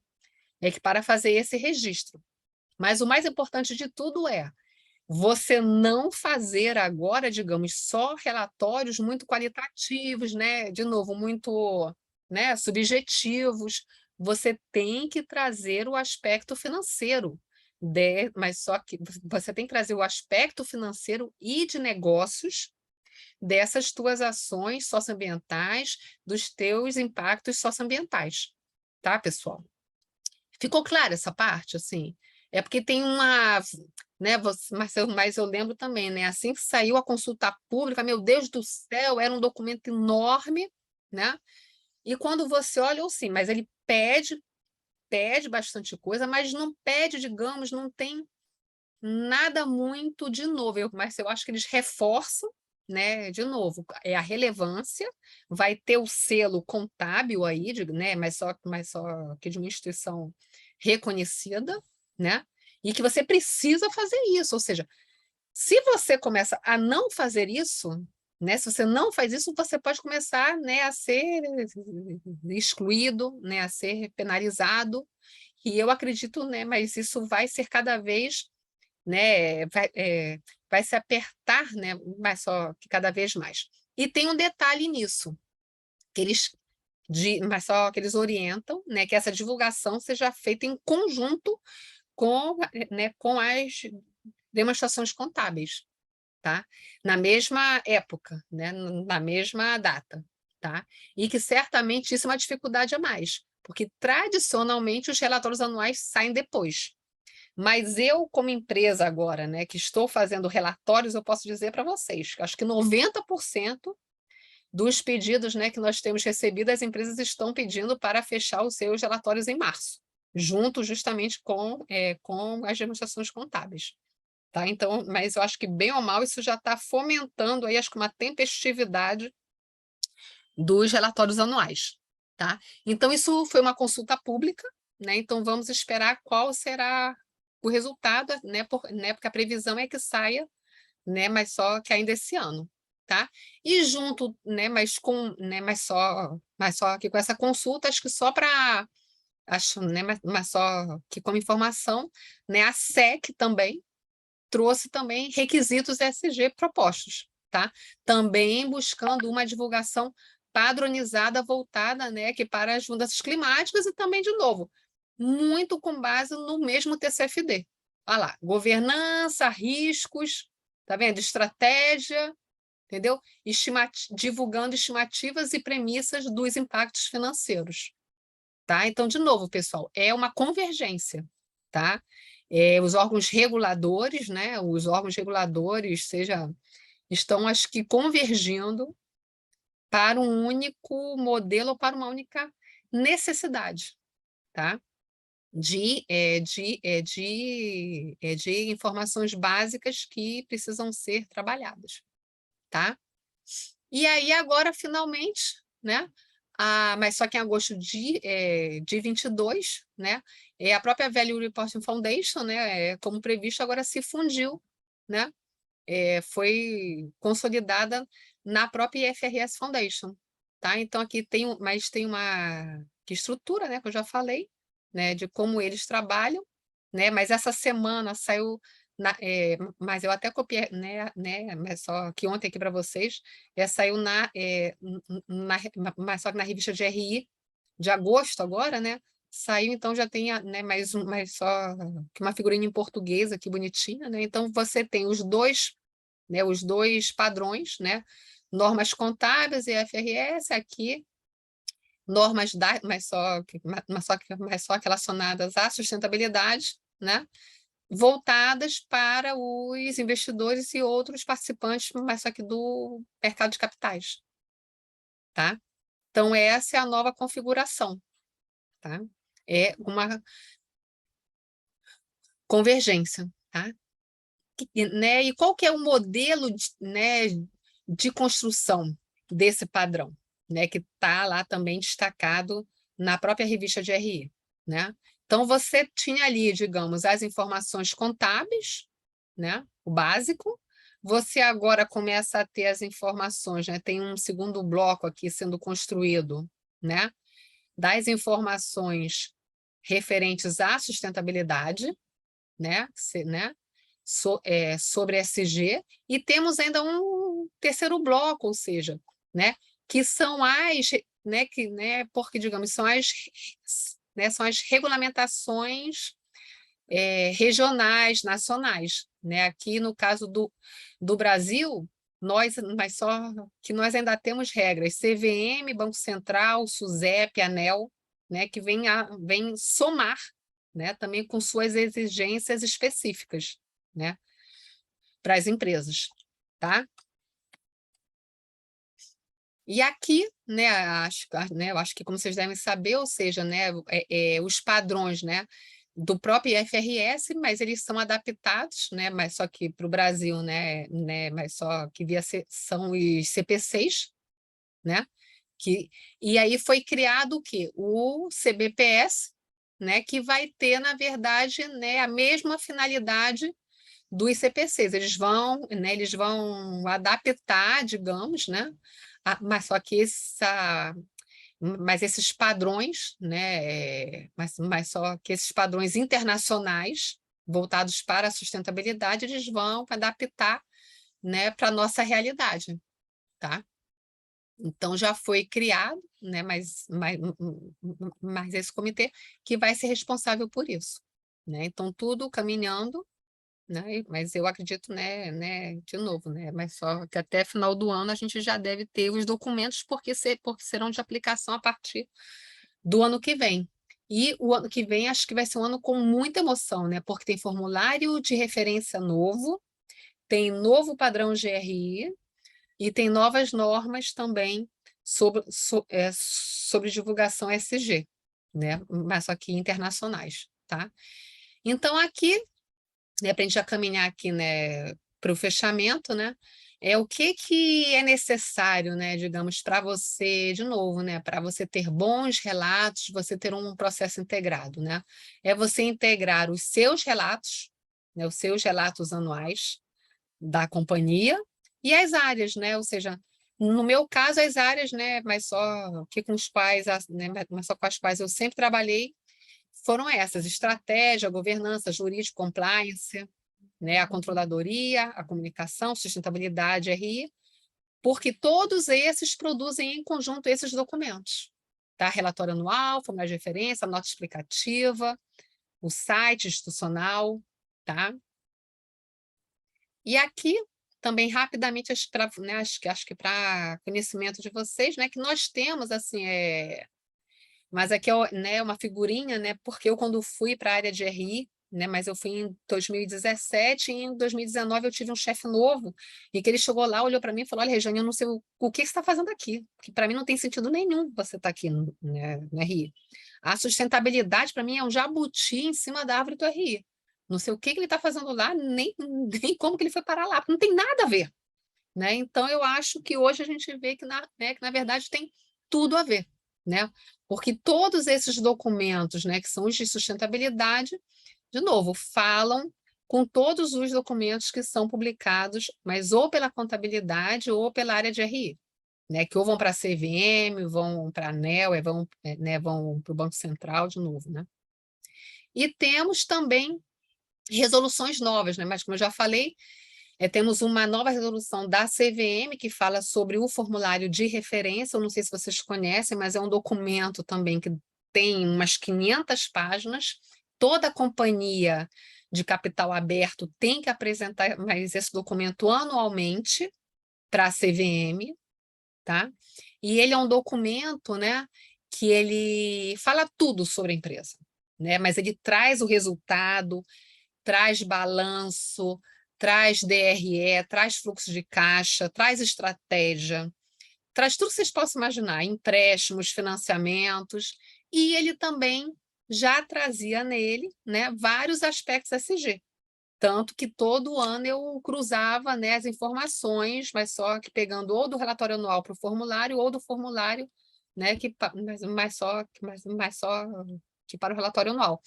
né, que para fazer esse registro. Mas o mais importante de tudo é você não fazer agora, digamos, só relatórios muito qualitativos, né? De novo, muito, né, subjetivos. Você tem que trazer o aspecto financeiro, mas só que você tem que trazer o aspecto financeiro e de negócios dessas tuas ações socioambientais, dos teus impactos socioambientais, tá, pessoal? Ficou clara essa parte, assim? É porque tem uma, né, mas eu lembro também, né, assim que saiu a consulta pública, meu Deus do céu, era um documento enorme, né? E quando você olha, ou sim, mas ele pede bastante coisa, mas não pede, digamos, não tem nada muito de novo, mas eu acho que eles reforçam, né, de novo, é a relevância, vai ter o selo contábil aí, né, mas só que de uma instituição reconhecida, né, e que você precisa fazer isso, ou seja, se você começa a não fazer isso, né, se você não faz isso, você pode começar, né, a ser excluído, né, a ser penalizado, e eu acredito, né, mas isso vai ser cada vez, né, vai se apertar, né, mas só que cada vez mais. E tem um detalhe nisso, que mas só que eles orientam, né, que essa divulgação seja feita em conjunto com as demonstrações contábeis, tá? Na mesma época, né, na mesma data, tá? E que certamente isso é uma dificuldade a mais, porque tradicionalmente os relatórios anuais saem depois. Mas eu, como empresa agora, né, que estou fazendo relatórios, eu posso dizer para vocês, que acho que 90% dos pedidos, né, que nós temos recebido, as empresas estão pedindo para fechar os seus relatórios em março, junto justamente com as demonstrações contábeis. Tá? Então, mas eu acho que, bem ou mal, isso já está fomentando aí, acho que uma tempestividade dos relatórios anuais. Tá? Então, isso foi uma consulta pública, né? Então vamos esperar qual será o resultado, né? Porque a previsão é que saia, né? Mas só que ainda esse ano, tá? E junto, né? Mas só que com essa consulta, acho que só para, acho, né? Mas só que como informação, né? A SEC também trouxe também requisitos ESG propostos, tá? Também buscando uma divulgação padronizada, voltada, né, que para as mudanças climáticas e também, de novo, muito com base no mesmo TCFD. Olha lá, governança, riscos, tá vendo? Estratégia, entendeu? Divulgando estimativas e premissas dos impactos financeiros. Tá? Então, de novo, pessoal, é uma convergência, tá? Os órgãos reguladores, né? Os órgãos reguladores, estão, acho que, convergindo para um único modelo ou para uma única necessidade, tá? De informações básicas que precisam ser trabalhadas, tá? E aí, agora, finalmente, né? Mas só que em agosto de 22, né? A própria Value Reporting Foundation, né? Como previsto, agora se fundiu, né? Foi consolidada na própria IFRS Foundation, tá? Então, aqui mas tem uma estrutura, né? Que eu já falei, né? De como eles trabalham, né? Mas essa semana saiu, mas eu até copiei, né? Mas só que ontem aqui para vocês, saiu mas só que na revista GRI de agosto agora, né? Saiu, então já tem, né, mais só que uma figurinha em português aqui bonitinha, né? Então você tem os dois padrões, né? Normas contábeis e IFRS aqui, normas mas só relacionadas à sustentabilidade, né? Voltadas para os investidores e outros participantes, mas só que do mercado de capitais, tá? Então, essa é a nova configuração, tá? É uma convergência, tá? Né? E qual que é o modelo de construção desse padrão, né? Que está lá também destacado na própria revista GRI, né? Então, você tinha ali, digamos, as informações contábeis, né? O básico. Você agora começa a ter as informações, né? Tem um segundo bloco aqui sendo construído, né? Das informações referentes à sustentabilidade, né? Sobre SG, e temos ainda um terceiro bloco, ou seja, né? Que são porque, digamos, são as regulamentações regionais, nacionais, né? Aqui no caso do Brasil, mas só que nós ainda temos regras CVM, Banco Central, SUSEP, ANEEL, né? Que vem somar, né? Também com suas exigências específicas, né? Para as empresas, tá? E aqui, né, eu acho que, como vocês devem saber, ou seja, né, os padrões, né, do próprio IFRS, mas eles são adaptados, né, mas só que para o Brasil, né, mas só que são os CPCs, né, e aí foi criado o quê? O CBPS, né, que vai ter, na verdade, né, a mesma finalidade dos CPCs. Eles vão adaptar, digamos, né, mas só que esses padrões, né, mas só que esses padrões internacionais voltados para a sustentabilidade, eles vão adaptar, né, para a nossa realidade, tá? Então, já foi criado, né, mas esse comitê que vai ser responsável por isso, né? Então, tudo caminhando, né? Mas eu acredito, de novo, né? Mas só que até final do ano a gente já deve ter os documentos, porque serão de aplicação a partir do ano que vem. E o ano que vem acho que vai ser um ano com muita emoção, né? Porque tem formulário de referência novo, tem novo padrão GRI e tem novas normas também sobre divulgação SG, né? Mas só que internacionais, tá? Então, aqui, né, para a gente já caminhar aqui, né, para o fechamento, né, o que é necessário, né, digamos, para você, de novo, né, para você ter bons relatos, você ter um processo integrado, né? É você integrar os seus relatos, né, os seus relatos anuais da companhia e as áreas, né? Ou seja, no meu caso, as áreas, né, mas só que com os quais, né, mas só com as quais eu sempre trabalhei, foram essas: estratégia, governança, jurídico, compliance, né, a controladoria, a comunicação, sustentabilidade, RI. porque todos esses produzem em conjunto esses documentos. Tá? Relatório anual, formulário de referência, nota explicativa, o site institucional, tá? E aqui, também rapidamente, acho que para conhecimento de vocês, né, que nós temos, assim, mas aqui é, né, uma figurinha, né, porque eu quando fui para a área de RI, né, mas eu fui em 2017 e em 2019 eu tive um chefe novo e que ele chegou lá, olhou para mim e falou: olha, Regiane, eu não sei o que você está fazendo aqui, que para mim não tem sentido nenhum você estar aqui né, no RI. A sustentabilidade para mim é um jabuti em cima da árvore do RI. Não sei o que ele está fazendo lá, nem como que ele foi parar lá, porque não tem nada a ver. Né? Então, eu acho que hoje a gente vê né, que na verdade, tem tudo a ver. Né? Porque todos esses documentos, né, que são os de sustentabilidade, de novo, falam com todos os documentos que são publicados, mas ou pela contabilidade ou pela área de RI, né, que ou vão para a CVM, vão para a ANEEL, né, vão para o Banco Central de novo. Né? E temos também resoluções novas, né? Mas como eu já falei, temos uma nova resolução da CVM que fala sobre o formulário de referência. Eu não sei se vocês conhecem, mas é um documento também que tem umas 500 páginas. Toda companhia de capital aberto tem que apresentar mais esse documento anualmente para a CVM, tá? E ele é um documento, né, que ele fala tudo sobre a empresa, né? Mas ele traz o resultado, traz balanço, traz DRE, traz fluxo de caixa, traz estratégia, traz tudo que vocês possam imaginar, empréstimos, financiamentos, e ele também já trazia nele, né, vários aspectos SG. Tanto que todo ano eu cruzava, né, as informações, mas só que pegando ou do relatório anual para o formulário, ou do formulário, né, mas só que para o relatório anual.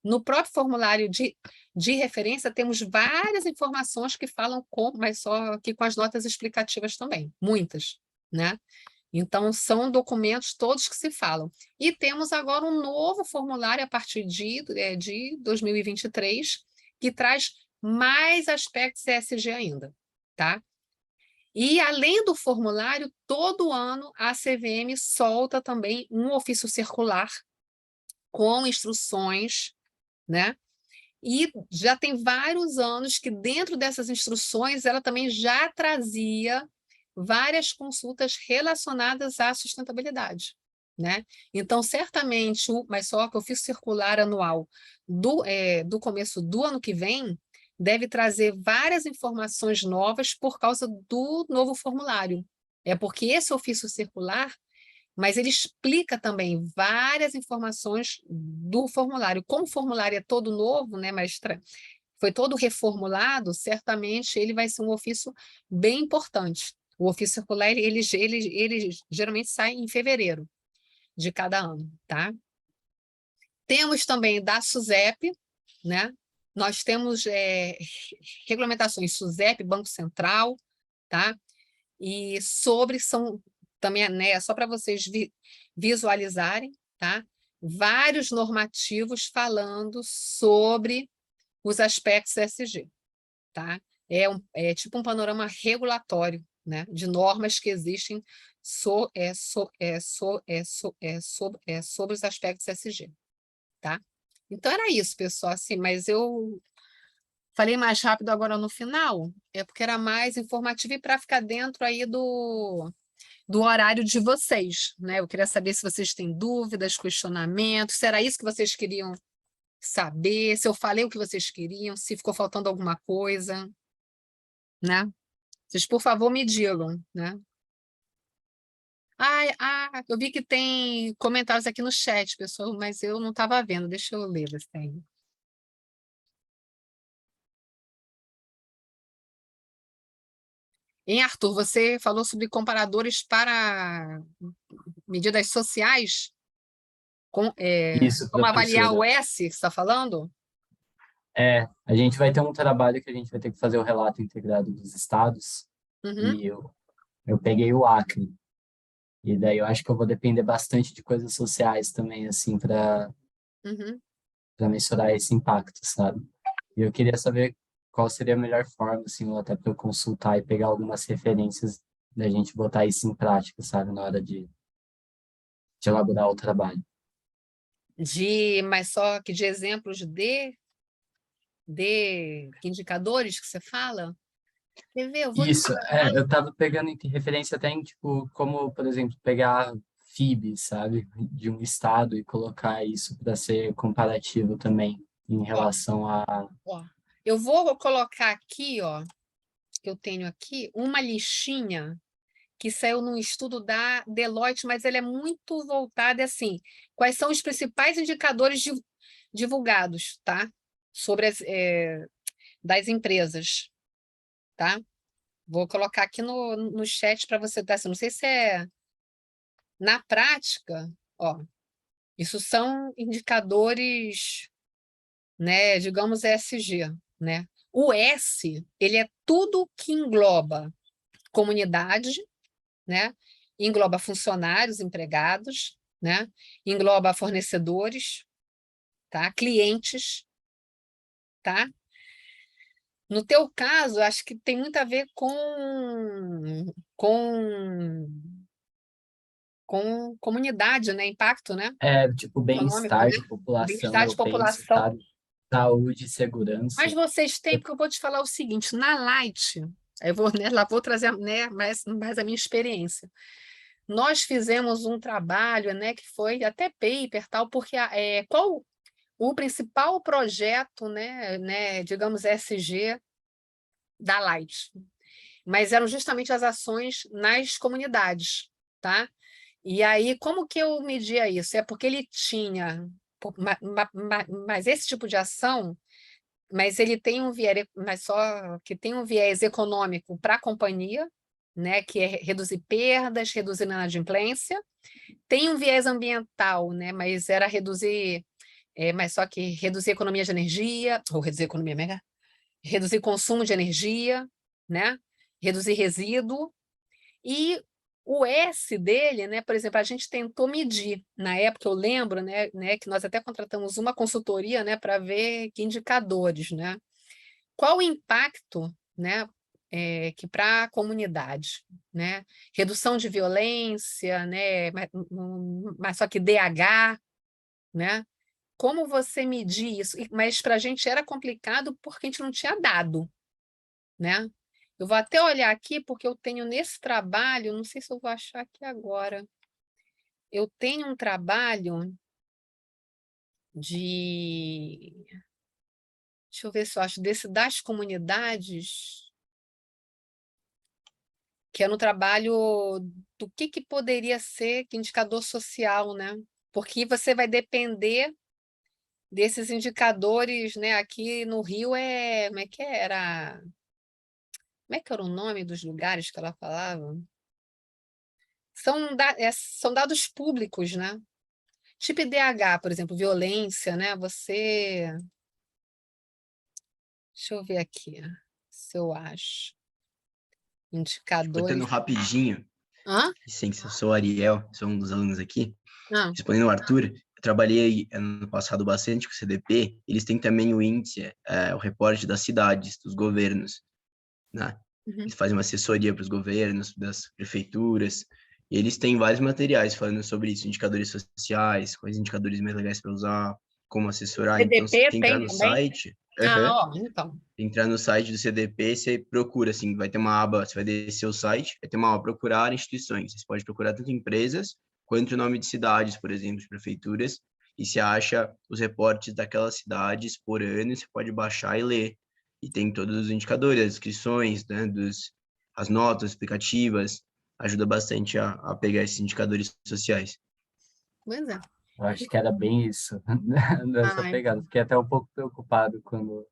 No próprio formulário de referência, temos várias informações que falam mas só que com as notas explicativas também, muitas, né? Então, são documentos todos que se falam. E temos agora um novo formulário a partir de 2023, que traz mais aspectos ESG ainda, tá? E, além do formulário, todo ano a CVM solta também um ofício circular com instruções, né? E já tem vários anos que dentro dessas instruções ela também já trazia várias consultas relacionadas à sustentabilidade, né? Então, certamente, mas só que o ofício circular anual do começo do ano que vem deve trazer várias informações novas por causa do novo formulário. É porque esse ofício circular, mas ele explica também várias informações do formulário. Como o formulário é todo novo, né, mas foi todo reformulado, certamente ele vai ser um ofício bem importante. O ofício circular, ele geralmente sai em fevereiro de cada ano, tá? Temos também da SUSEP, né? Nós temos regulamentações SUSEP, Banco Central, tá? E são também, né, só para vocês visualizarem, tá? Vários normativos falando sobre os aspectos ESG, tá? É tipo um panorama regulatório, né, de normas que existem sobre os aspectos ESG, tá? Então era isso, pessoal, assim, mas eu falei mais rápido agora no final, é porque era mais informativo e para ficar dentro aí do horário de vocês, né? Eu queria saber se vocês têm dúvidas, questionamentos, se era isso que vocês queriam saber, se eu falei o que vocês queriam, se ficou faltando alguma coisa, né? Vocês, por favor, me digam, né? Eu vi que tem comentários aqui no chat, pessoal, mas eu não estava vendo. Deixa eu ler, você tem. Hein, Arthur, você falou sobre comparadores para medidas sociais? Isso, Como avaliar o professora. S, que você está falando? A gente vai ter um trabalho que a gente vai ter que fazer o relato integrado dos estados, Uhum, e eu peguei o Acre, e daí eu acho que eu vou depender bastante de coisas sociais também, assim, uhum. para mensurar esse impacto, sabe? E eu queria saber qual seria a melhor forma, assim, ou até para eu consultar e pegar algumas referências da gente botar isso em prática, sabe, na hora de elaborar o trabalho. Mas só que de exemplos de que indicadores que você fala? Quer ver? Eu vou te Isso, falar. eu tava pegando em referência até em, tipo, como, por exemplo, pegar FIB, sabe, de um estado e colocar isso para ser comparativo também em Ó, relação a... ó. Eu vou colocar aqui, ó, que eu tenho aqui, uma listinha que saiu num estudo da Deloitte, mas ele é muito voltado assim, quais são os principais indicadores divulgados, tá? Sobre das empresas, tá? Vou colocar aqui no chat para você dar, assim, não sei se é na prática, ó, isso são indicadores, né, digamos ESG, né? O S, ele é tudo que engloba comunidade, né? Engloba funcionários, empregados, né? Engloba fornecedores, tá? Clientes, tá? No teu caso, acho que tem muito a ver com, com comunidade, né? Impacto, né? tipo, Econômico, bem-estar né? de população, Bem-estar de eu penso, população. sabe? Saúde e Mas segurança. vocês têm, porque eu vou te falar o seguinte, na Light, eu vou, né, lá vou trazer, né, mais a minha experiência. Nós fizemos um trabalho, né, que foi até paper, tal, porque qual o principal projeto, né, digamos, SG da Light, mas eram justamente as ações nas comunidades, tá? E aí, como que eu media isso? É porque ele tinha, mas esse tipo de ação, mas ele tem um viés, mas só que tem um viés econômico para a companhia, né, que é reduzir perdas, reduzir inadimplência, tem um viés ambiental, né, mas era reduzir, mas só que reduzir economia de energia, ou reduzir economia mega, reduzir consumo de energia, né, reduzir resíduo, e o S dele, né, por exemplo, a gente tentou medir. Na época, eu lembro, né, que nós até contratamos uma consultoria, né, para ver que indicadores, né? Qual o impacto, né, que para a comunidade, né? Redução de violência, né, mas só que DH, né? Como você medir isso? Mas para a gente era complicado porque a gente não tinha dado, né? Eu vou até olhar aqui, porque eu tenho nesse trabalho, não sei se eu vou achar aqui agora, eu tenho um trabalho de. Deixa eu ver se eu acho, desse das comunidades, que é no trabalho do que poderia ser que indicador social, né? Porque você vai depender desses indicadores, né? Aqui no Rio como é que era? Como é que era o nome dos lugares que ela falava? São dados públicos, né? Tipo IDH, por exemplo, violência, né? Deixa eu ver aqui, se eu acho. Contando Indicadores. rapidinho, Hã? licença, eu sou o Ariel, sou um dos alunos aqui. Ah, Respondendo ao Arthur, eu trabalhei ano passado bastante com o CDP, eles têm também o índice, o reporte das cidades, dos governos, né? uhum. Eles fazem uma assessoria para os governos, das prefeituras, e eles têm vários materiais falando sobre isso, indicadores sociais, quais indicadores mais legais para usar, como assessorar. Então, se CDP quem entrar tem no também? site, Ah, ó, então. entrar no site do CDP, você procura, assim, vai ter uma aba, você vai descer o site, vai ter uma aba procurar instituições. Você pode procurar tanto empresas quanto o nome de cidades, por exemplo, de prefeituras, e você acha os reportes daquelas cidades por ano, e você pode baixar e ler. E tem todos os indicadores, as inscrições, né, as notas explicativas, ajuda bastante a pegar esses indicadores sociais. Pois é. Eu acho que era bem isso, nessa Ah, pegada. então. Fiquei até um pouco preocupado quando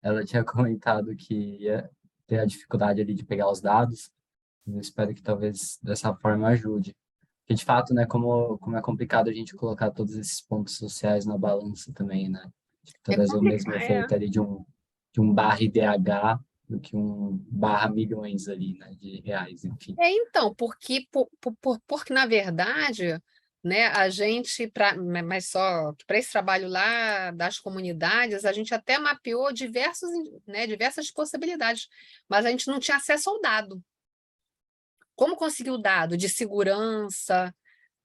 ela tinha comentado que ia ter a dificuldade ali de pegar os dados. Eu espero que talvez dessa forma ajude. Porque, de fato, né, como é complicado a gente colocar todos esses pontos sociais na balança também, né? Tipo, É trazer o mesmo complicado, efeito ali de um barra IDH do que um barra milhões ali, né, de reais, enfim. Então, porque na verdade, né, a gente, mas só que para esse trabalho lá das comunidades, a gente até mapeou diversas possibilidades, mas a gente não tinha acesso ao dado. Como conseguir o dado de segurança,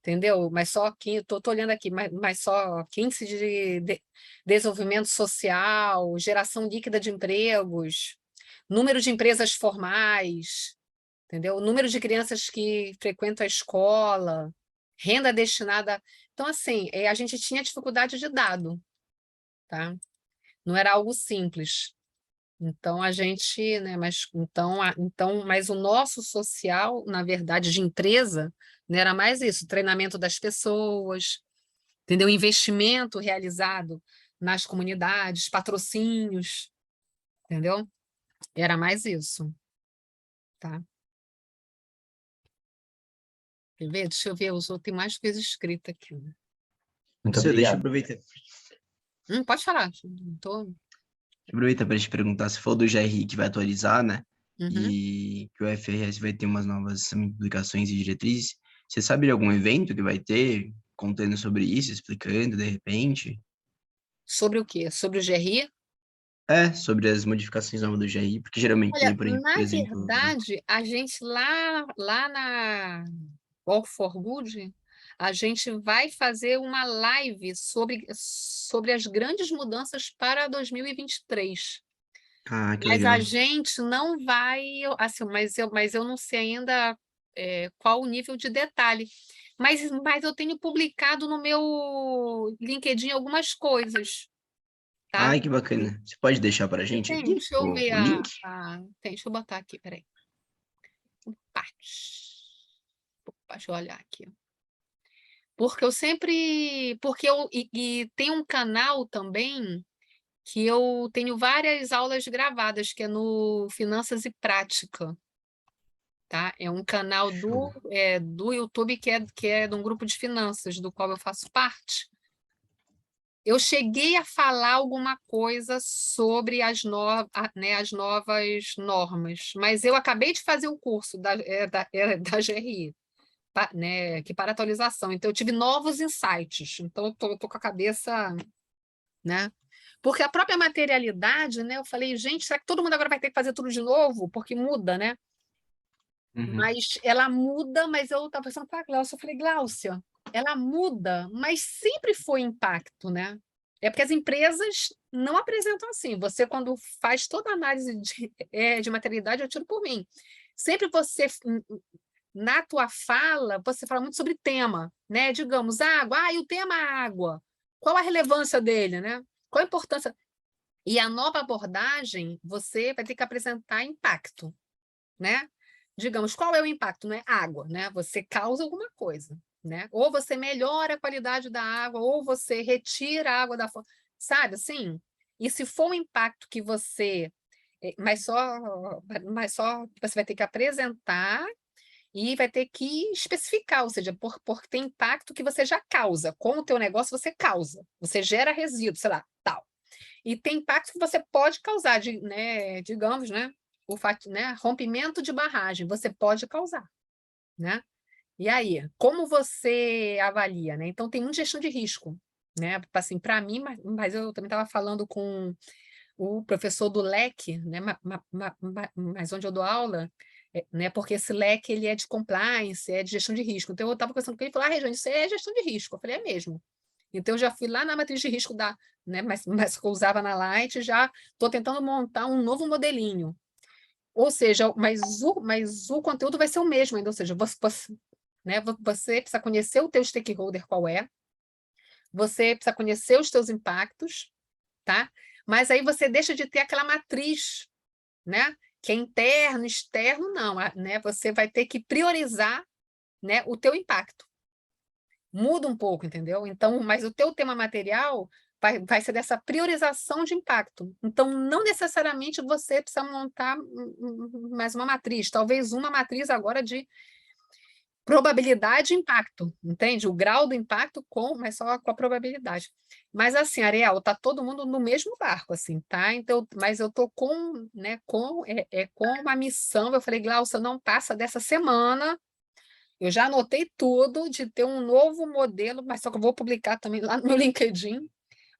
entendeu? Mas só que estou olhando aqui, mas só índice de desenvolvimento social, geração líquida de empregos, número de empresas formais, entendeu? Número de crianças que frequentam a escola, renda destinada. Então, assim, a gente tinha dificuldade de dado, tá? Não era algo simples. Então, a gente, né, mas o nosso social, na verdade, de empresa, né, era mais isso, treinamento das pessoas, entendeu? Investimento realizado nas comunidades, patrocínios, entendeu? Era mais isso, tá? Quer ver? Deixa eu ver, tem mais coisa escrita aqui. Né? Muito Deixa eu obrigado. aproveitar. Pode falar. Aproveita para te perguntar, se for do GRI que vai atualizar, né? Uhum. E que o FRS vai ter umas novas publicações e diretrizes. Você sabe de algum evento que vai ter contando sobre isso, explicando de repente? Sobre o quê? Sobre o GRI? Sobre as modificações novas do GRI, porque geralmente, Olha, nem por na exemplo, verdade, a gente lá na Walk for Good, a gente vai fazer uma live sobre as grandes mudanças para 2023. que Mas legal. a gente não vai, assim, mas eu não sei ainda qual o nível de detalhe. Mas eu tenho publicado no meu LinkedIn algumas coisas, tá? Ai, que bacana. Você pode deixar para a gente Tem, aqui deixa eu ver o link? deixa eu botar aqui, peraí. Opa, deixa eu olhar aqui. E tem um canal também que eu tenho várias aulas gravadas, que é no Finanças e Prática, tá? É um canal Show. do YouTube que é de um grupo de finanças, do qual eu faço parte. Eu cheguei a falar alguma coisa sobre as novas normas, mas eu acabei de fazer o curso da GRI, né, que para atualização. Então, eu tive novos insights. Então, eu tô com a cabeça, né? Porque a própria materialidade, né? Eu falei, gente, será que todo mundo agora vai ter que fazer tudo de novo? Porque muda, né? Uhum. Mas ela muda, mas eu estava pensando para a Gláucia, eu falei, Gláucia, ela muda, mas sempre foi impacto, né? É porque as empresas não apresentam assim. Você, quando faz toda a análise de materialidade, eu tiro por mim. Sempre você, na tua fala, você fala muito sobre tema, né? Digamos, água, e o tema água. Qual a relevância dele, né? Qual a importância? E a nova abordagem, você vai ter que apresentar impacto, né? Digamos, qual é o impacto? Não é água, né? Você causa alguma coisa, né? Ou você melhora a qualidade da água, ou você retira a água da fonte, sabe assim? E se for um impacto que você, mas só você vai ter que apresentar e vai ter que especificar, ou seja, porque tem impacto que você já causa, com o teu negócio você causa, você gera resíduo, sei lá, tal. E tem impacto que você pode causar, né, digamos, né, né, rompimento de barragem, você pode causar, né? E aí, como você avalia, né? Então, tem muita gestão de risco, né? Assim, para mim, mas eu também estava falando com o professor do LEC, né? Mas onde eu dou aula, né? Porque esse LEC ele é de compliance, é de gestão de risco. Então, eu estava conversando com ele e falou, Regiane, isso é gestão de risco. Eu falei, é mesmo. Então, eu já fui lá na matriz de risco né? Mas que eu usava na Light, já estou tentando montar um novo modelinho. Ou seja, mas o conteúdo vai ser o mesmo ainda, ou seja, né, você precisa conhecer o teu stakeholder qual é, você precisa conhecer os teus impactos, tá? Mas aí você deixa de ter aquela matriz, né? Que é interno, externo, não, né? Você vai ter que priorizar, né, o teu impacto. Muda um pouco, entendeu? Então, mas o teu tema material vai ser dessa priorização de impacto. Então, não necessariamente você precisa montar mais uma matriz, talvez uma matriz agora de probabilidade e impacto, entende? O grau do impacto mas só com a probabilidade. Mas assim, Ariel, tá todo mundo no mesmo barco, assim, tá? Então, mas eu tô com, né, com uma missão. Eu falei, Glaucia, não passa dessa semana. Eu já anotei tudo de ter um novo modelo, mas só que eu vou publicar também lá no meu LinkedIn,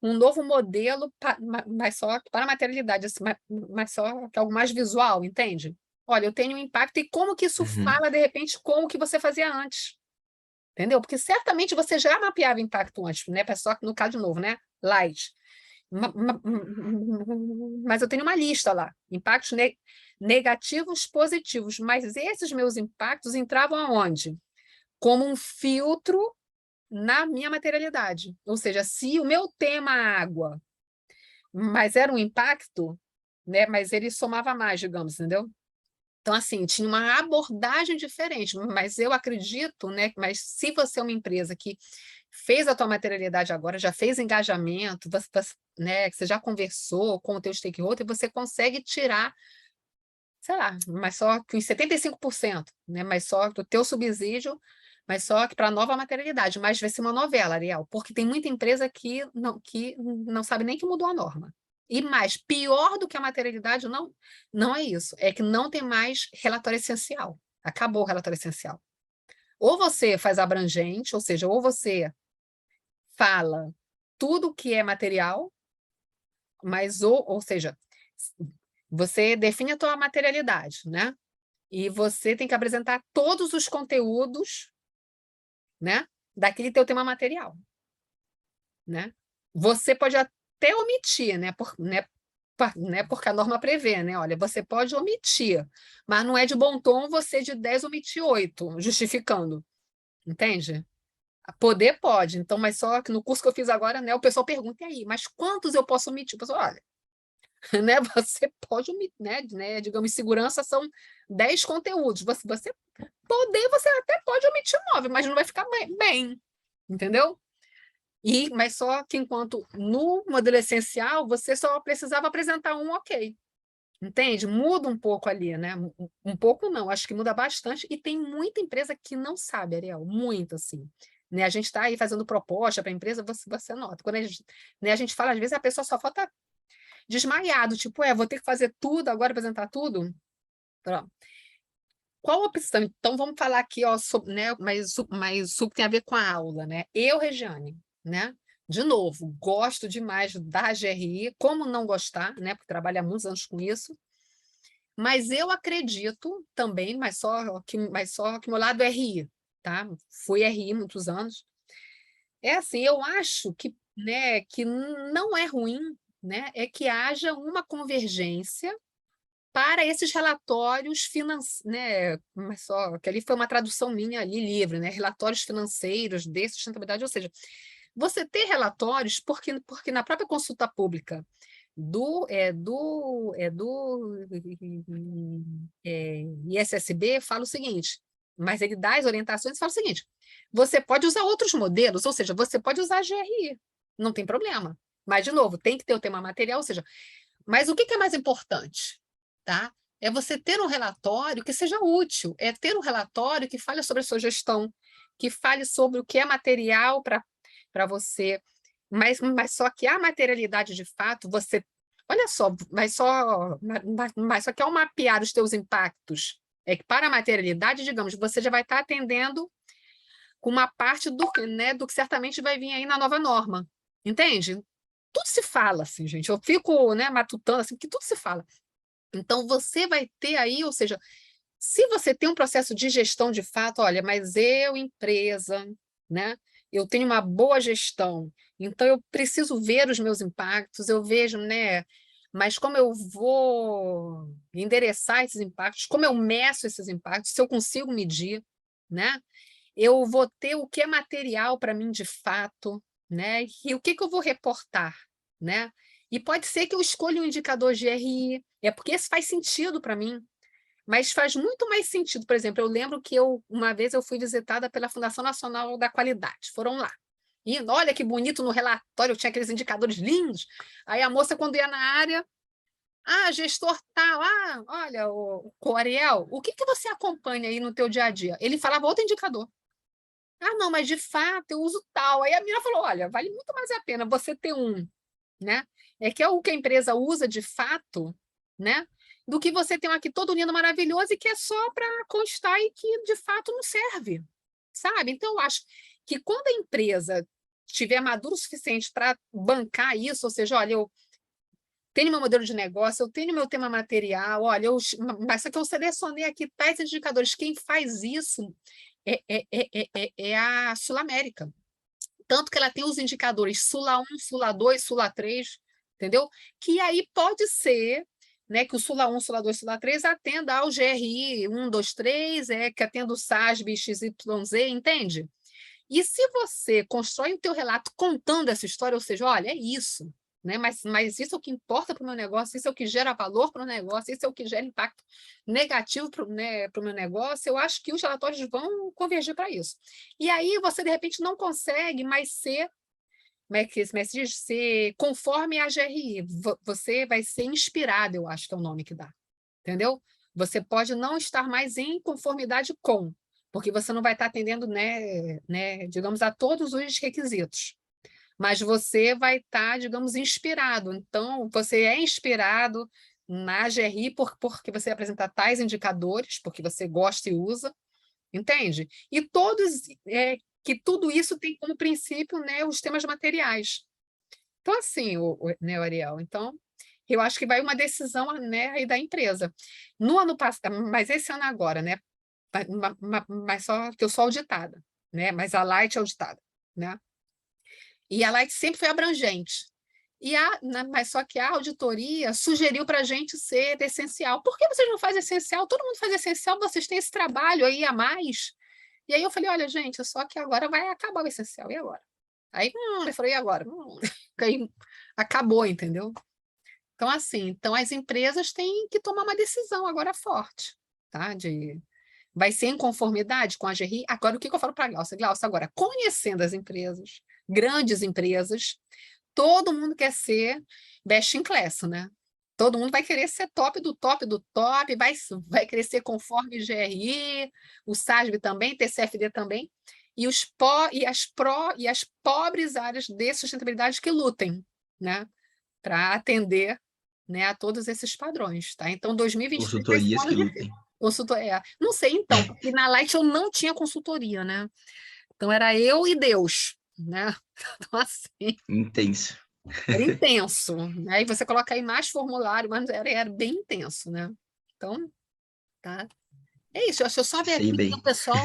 um novo modelo, mas só para materialidade, assim, mas só que é algo mais visual, entende? Olha, eu tenho um impacto e como que isso fala, de repente, com o que você fazia antes. Entendeu? Porque certamente você já mapeava impacto antes, né? Só que no caso, de novo, né? Light. Mas eu tenho uma lista lá, impactos negativos, positivos, mas esses meus impactos entravam aonde? Como um filtro na minha materialidade. Ou seja, se o meu tema água, mas era um impacto, né? Mas ele somava mais, digamos, entendeu? Então, assim, tinha uma abordagem diferente, mas eu acredito, né? Mas se você é uma empresa que fez a tua materialidade agora, já fez engajamento, né, que você já conversou com o teu stakeholder, você consegue tirar, sei lá, mas só que uns 75%, né, mas só do teu subsídio, mas só que para a nova materialidade, mas vai ser uma novela, Ariel, porque tem muita empresa que não sabe nem que mudou a norma. E mais, pior do que a materialidade, não é isso, é que não tem mais relatório essencial. Acabou o relatório essencial. Ou você faz abrangente, ou seja, ou você fala tudo que é material, mas ou seja, você define a tua materialidade, né? E você tem que apresentar todos os conteúdos, né, daquele teu tema material, né? Você pode até omitir, né, porque a norma prevê, né? Olha, você pode omitir, mas não é de bom tom você de 10 omitir 8, justificando, entende? Poder pode, então, mas só que no curso que eu fiz agora, né, o pessoal pergunta, e aí, mas quantos eu posso omitir? O pessoal, olha, né, você pode omitir, né, digamos, segurança são 10 conteúdos, você você até pode omitir 9, mas não vai ficar bem, entendeu? Mas só que enquanto no modelo essencial, você só precisava apresentar um ok, entende? Muda um pouco ali, né? Um pouco não, acho que muda bastante, e tem muita empresa que não sabe, Ariel, muito assim. Né? A gente está aí fazendo proposta para a empresa, você nota. Quando a gente fala, às vezes a pessoa só falta desmaiado, tipo, vou ter que fazer tudo agora, apresentar tudo? Pronto. Qual a opção? Então, vamos falar aqui, ó, sobre, né, mas o que tem a ver com a aula, né? Eu, Regiane, né? De novo, gosto demais da GRI, como não gostar, né? Porque trabalho há muitos anos com isso. Mas eu acredito também, mas só que meu lado é RI, tá? Fui RI muitos anos. É assim, eu acho que, né, que não é ruim, né? É que haja uma convergência para esses relatórios financeiros, né? Mas só que ali foi uma tradução minha ali livre, né? Relatórios financeiros de sustentabilidade, ou seja, você ter relatórios porque na própria consulta pública do ISSB fala o seguinte, mas ele dá as orientações e fala o seguinte: você pode usar outros modelos, ou seja, você pode usar a GRI, não tem problema. Mas, de novo, tem que ter o tema material, ou seja, mas o que é mais importante? Tá? É você ter um relatório que seja útil, é ter um relatório que fale sobre a sua gestão, que fale sobre o que é material para você, mas só que a materialidade de fato, você. Olha só, mas só que ao mapear os teus impactos, é que para a materialidade, digamos, você já vai estar atendendo com uma parte do que certamente vai vir aí na nova norma. Entende? Tudo se fala, assim, gente. Eu fico, né, matutando, assim, que tudo se fala. Então, você vai ter aí, ou seja, se você tem um processo de gestão de fato, olha, mas eu, empresa, né? Eu tenho uma boa gestão, então eu preciso ver os meus impactos, eu vejo, né? Mas como eu vou endereçar esses impactos, como eu meço esses impactos, se eu consigo medir, né? Eu vou ter o que é material para mim de fato, né? E o que eu vou reportar, né? E pode ser que eu escolha um indicador GRI, porque esse faz sentido para mim, mas faz muito mais sentido. Por exemplo, eu lembro que uma vez eu fui visitada pela Fundação Nacional da Qualidade, foram lá. E olha que bonito no relatório, tinha aqueles indicadores lindos. Aí a moça, quando ia na área, gestor tal, olha, o Ariel, o que você acompanha aí no teu dia a dia? Ele falava outro indicador. Não, mas de fato eu uso tal. Aí a menina falou, olha, vale muito mais a pena você ter um, né? É que é o que a empresa usa de fato, né? Do que você ter um aqui todo lindo, maravilhoso e que é só para constar e que de fato não serve, sabe? Então, eu acho que quando a empresa tiver maduro o suficiente para bancar isso, ou seja, olha, tenho meu modelo de negócio, eu tenho meu tema material, olha, mas só que eu selecionei aqui tais indicadores. Quem faz isso é a Sul América. Tanto que ela tem os indicadores Sula 1, Sula 2, Sula 3, entendeu? Que aí pode ser, né, que o Sula 1, Sula 2, Sula 3 atenda ao GRI 1, 2, 3, que atenda o SASB XYZ, entende? E se você constrói o teu relato contando essa história, ou seja, olha, é isso, né? Mas isso é o que importa para o meu negócio, isso é o que gera valor para o negócio, isso é o que gera impacto negativo para o meu negócio, eu acho que os relatórios vão convergir para isso. E aí você, de repente, não consegue mais ser, como é que se diz? Ser conforme a GRI, você vai ser inspirado, eu acho que é o nome que dá, entendeu? Você pode não estar mais em conformidade com, porque você não vai estar atendendo, digamos, a todos os requisitos. Mas você vai estar, digamos, inspirado. Então, você é inspirado na GRI porque você apresenta tais indicadores, porque você gosta e usa, entende? E que tudo isso tem como princípio, né, os temas materiais. Então, assim, né, Ariel, então, eu acho que vai uma decisão, né, aí da empresa. No ano passado, mas esse ano agora, né? Mas só que eu sou auditada, né? Mas a Light é auditada, né? E a Light sempre foi abrangente. Mas só que a auditoria sugeriu para a gente ser essencial. Por que vocês não fazem essencial? Todo mundo faz essencial, vocês têm esse trabalho aí a mais. E aí eu falei, olha, gente, só que agora vai acabar o essencial. E agora? Aí eu falei, e agora? Aí acabou, entendeu? Então, assim, então as empresas têm que tomar uma decisão agora forte, tá? Vai ser em conformidade com a GRI? Agora, o que eu falo para a Glaucia? Glaucia, agora, conhecendo as empresas, grandes empresas, todo mundo quer ser best in class, né? Todo mundo vai querer ser top do top do top, vai querer ser conforme GRI, o SASB também, TCFD também, e as pobres áreas de sustentabilidade que lutem, né? Para atender, né, a todos esses padrões, tá? Então, 2023 vai ser um Consultorias ano que difícil. lutem. Não sei, então, porque na Light eu não tinha consultoria, né? Então, era eu e Deus, né? Então, assim, Intenso. era intenso. Né? Aí você coloca aí mais formulário, mas era bem intenso, né? Então, tá. É isso, eu só ver Sei aqui que o bem. pessoal.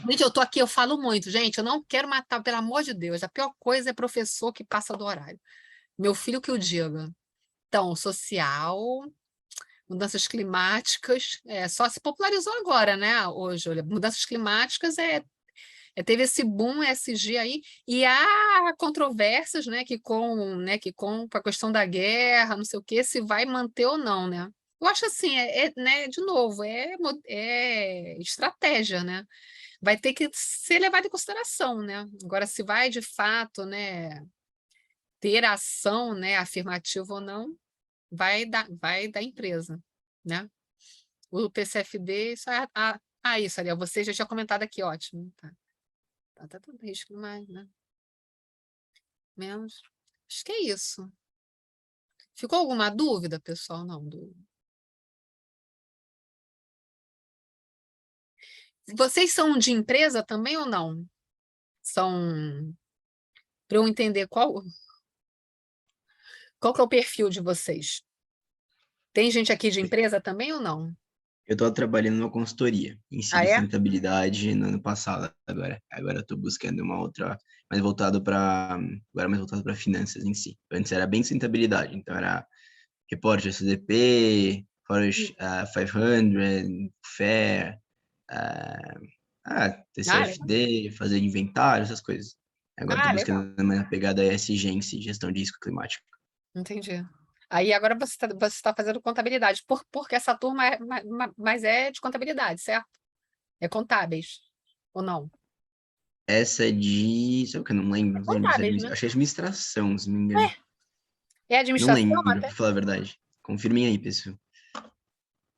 Gente, eu tô aqui, eu falo muito, gente, eu não quero matar, pelo amor de Deus. A pior coisa é professor que passa do horário. Meu filho que o diga. Então, social, mudanças climáticas, só se popularizou agora, né? Hoje, olha, mudanças climáticas teve esse boom ESG aí, e há controvérsias, com a questão da guerra, não sei o quê, se vai manter ou não, né? Eu acho assim, né, de novo, é estratégia, né? Vai ter que ser levado em consideração, né? Agora, se vai de fato, né, ter ação, né, afirmativa ou não, vai da empresa, né? O PCFD, isso, Ariel, você já tinha comentado aqui, ótimo. Tá tudo risco mais, né? Menos. Acho que é isso. Ficou alguma dúvida, pessoal? Não, Vocês são de empresa também ou não? São para eu entender qual que é o perfil de vocês. Tem gente aqui de empresa também ou não? Eu estou trabalhando numa consultoria em si Ah, de é? sustentabilidade no ano passado agora. Agora eu estou buscando uma outra mais voltado para finanças em si. Antes era bem sustentabilidade, então era reporte SDP, Forest 500, FAIR, Legal. TCFD, fazer inventário, essas coisas. Agora estou Legal. buscando uma pegada ESG em si, gestão de risco climático. Entendi. Aí agora você tá fazendo contabilidade, porque essa turma mas é de contabilidade, certo? É contábeis, ou não? Essa é de. Sabe o que eu não lembro? É Não lembro se é contábeis, né? acho que é administração, se não me engano. É Não administração lembro, até? pra falar a verdade. Confirmem aí, pessoal.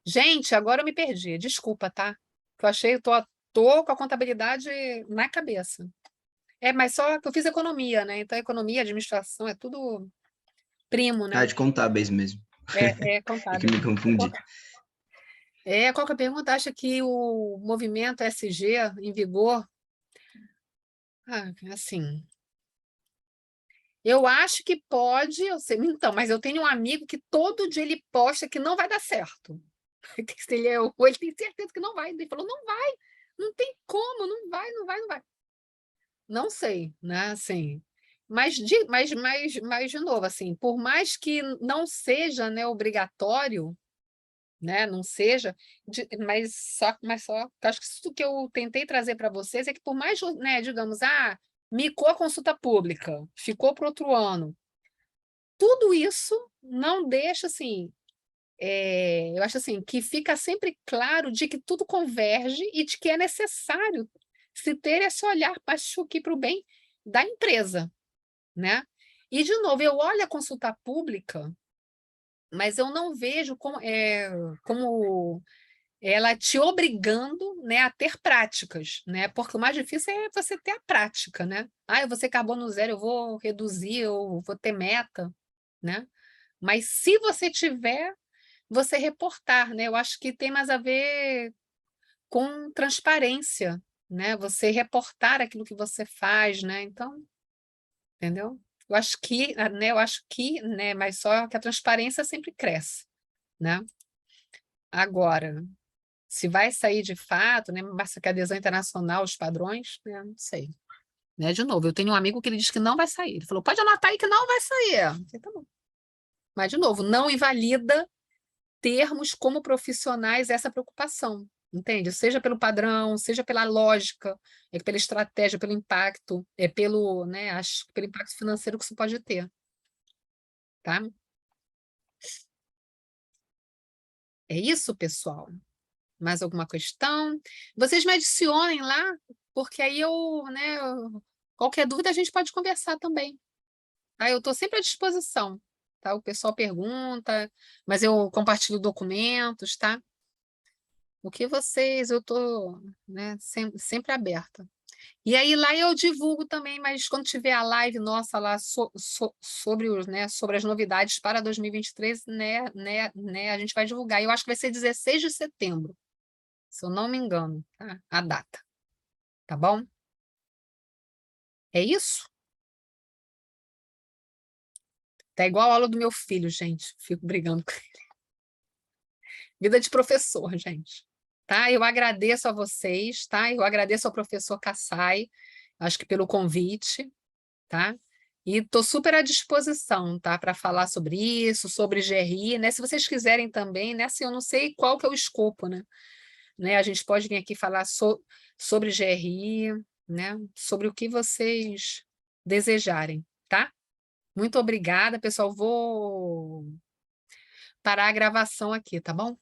Gente, agora eu me perdi. Desculpa, tá? Que eu achei, tô com a contabilidade na cabeça. Mas só que eu fiz economia, né? Então, economia, administração, é tudo primo, Ah, né? de contábeis mesmo. É É que contábil. me confundi. Qual que é a pergunta? Acha que o movimento SG em vigor? Assim, Eu acho que pode, eu sei, então, mas eu tenho um amigo que todo dia ele posta que não vai dar certo. Ele tem certeza que não vai. Ele falou, não vai, não tem como, não vai, não vai, não vai. Não sei, né, assim, mas de novo, assim, por mais que não seja, né, obrigatório, né, não seja, mas só, acho que isso que eu tentei trazer para vocês é que por mais, né, digamos, micou a consulta pública, ficou para outro ano, tudo isso não deixa, assim, eu acho assim, que fica sempre claro de que tudo converge e de que é necessário se ter esse olhar para o bem da empresa, né? E, de novo, eu olho a consulta pública, mas eu não vejo como ela te obrigando, né, a ter práticas, né? Porque o mais difícil é você ter a prática, né? Eu vou ser carbono zero, eu vou reduzir, eu vou ter meta, né? Mas se você tiver, você reportar, né? Eu acho que tem mais a ver com transparência, né? Você reportar aquilo que você faz, né? Então, entendeu? Eu acho que, né, mas só que a transparência sempre cresce, né? Agora, se vai sair de fato, né, basta que a adesão internacional, os padrões, né, não sei. Né, de novo, eu tenho um amigo que ele diz que não vai sair. Ele falou, pode anotar aí que não vai sair. Eu falei, tá bom. Mas, de novo, não invalida termos como profissionais essa preocupação, entende? Seja pelo padrão, seja pela lógica, pela estratégia, pelo impacto, né, pelo impacto financeiro que isso pode ter, tá? É isso, pessoal. Mais alguma questão? Vocês me adicionem lá, porque aí né, qualquer dúvida a gente pode conversar também. Tá? Eu estou sempre à disposição, tá? O pessoal pergunta, mas eu compartilho documentos, tá? Eu estou, né, sempre aberta. E aí lá eu divulgo também, mas quando tiver a live nossa lá sobre as novidades para 2023, né, a gente vai divulgar. Eu acho que vai ser 16 de setembro, se eu não me engano, tá? A data. Tá bom? É isso? Tá igual a aula do meu filho, gente. Fico brigando com ele. Vida de professor, gente. Tá? Eu agradeço a vocês, tá? Eu agradeço ao professor Kassai, acho que pelo convite, tá? E estou super à disposição, tá? Para falar sobre isso, sobre GRI, né? Se vocês quiserem também, né? Assim, eu não sei qual que é o escopo, né? A gente pode vir aqui falar sobre GRI, né? Sobre o que vocês desejarem, tá? Muito obrigada, pessoal. Vou parar a gravação aqui, tá bom?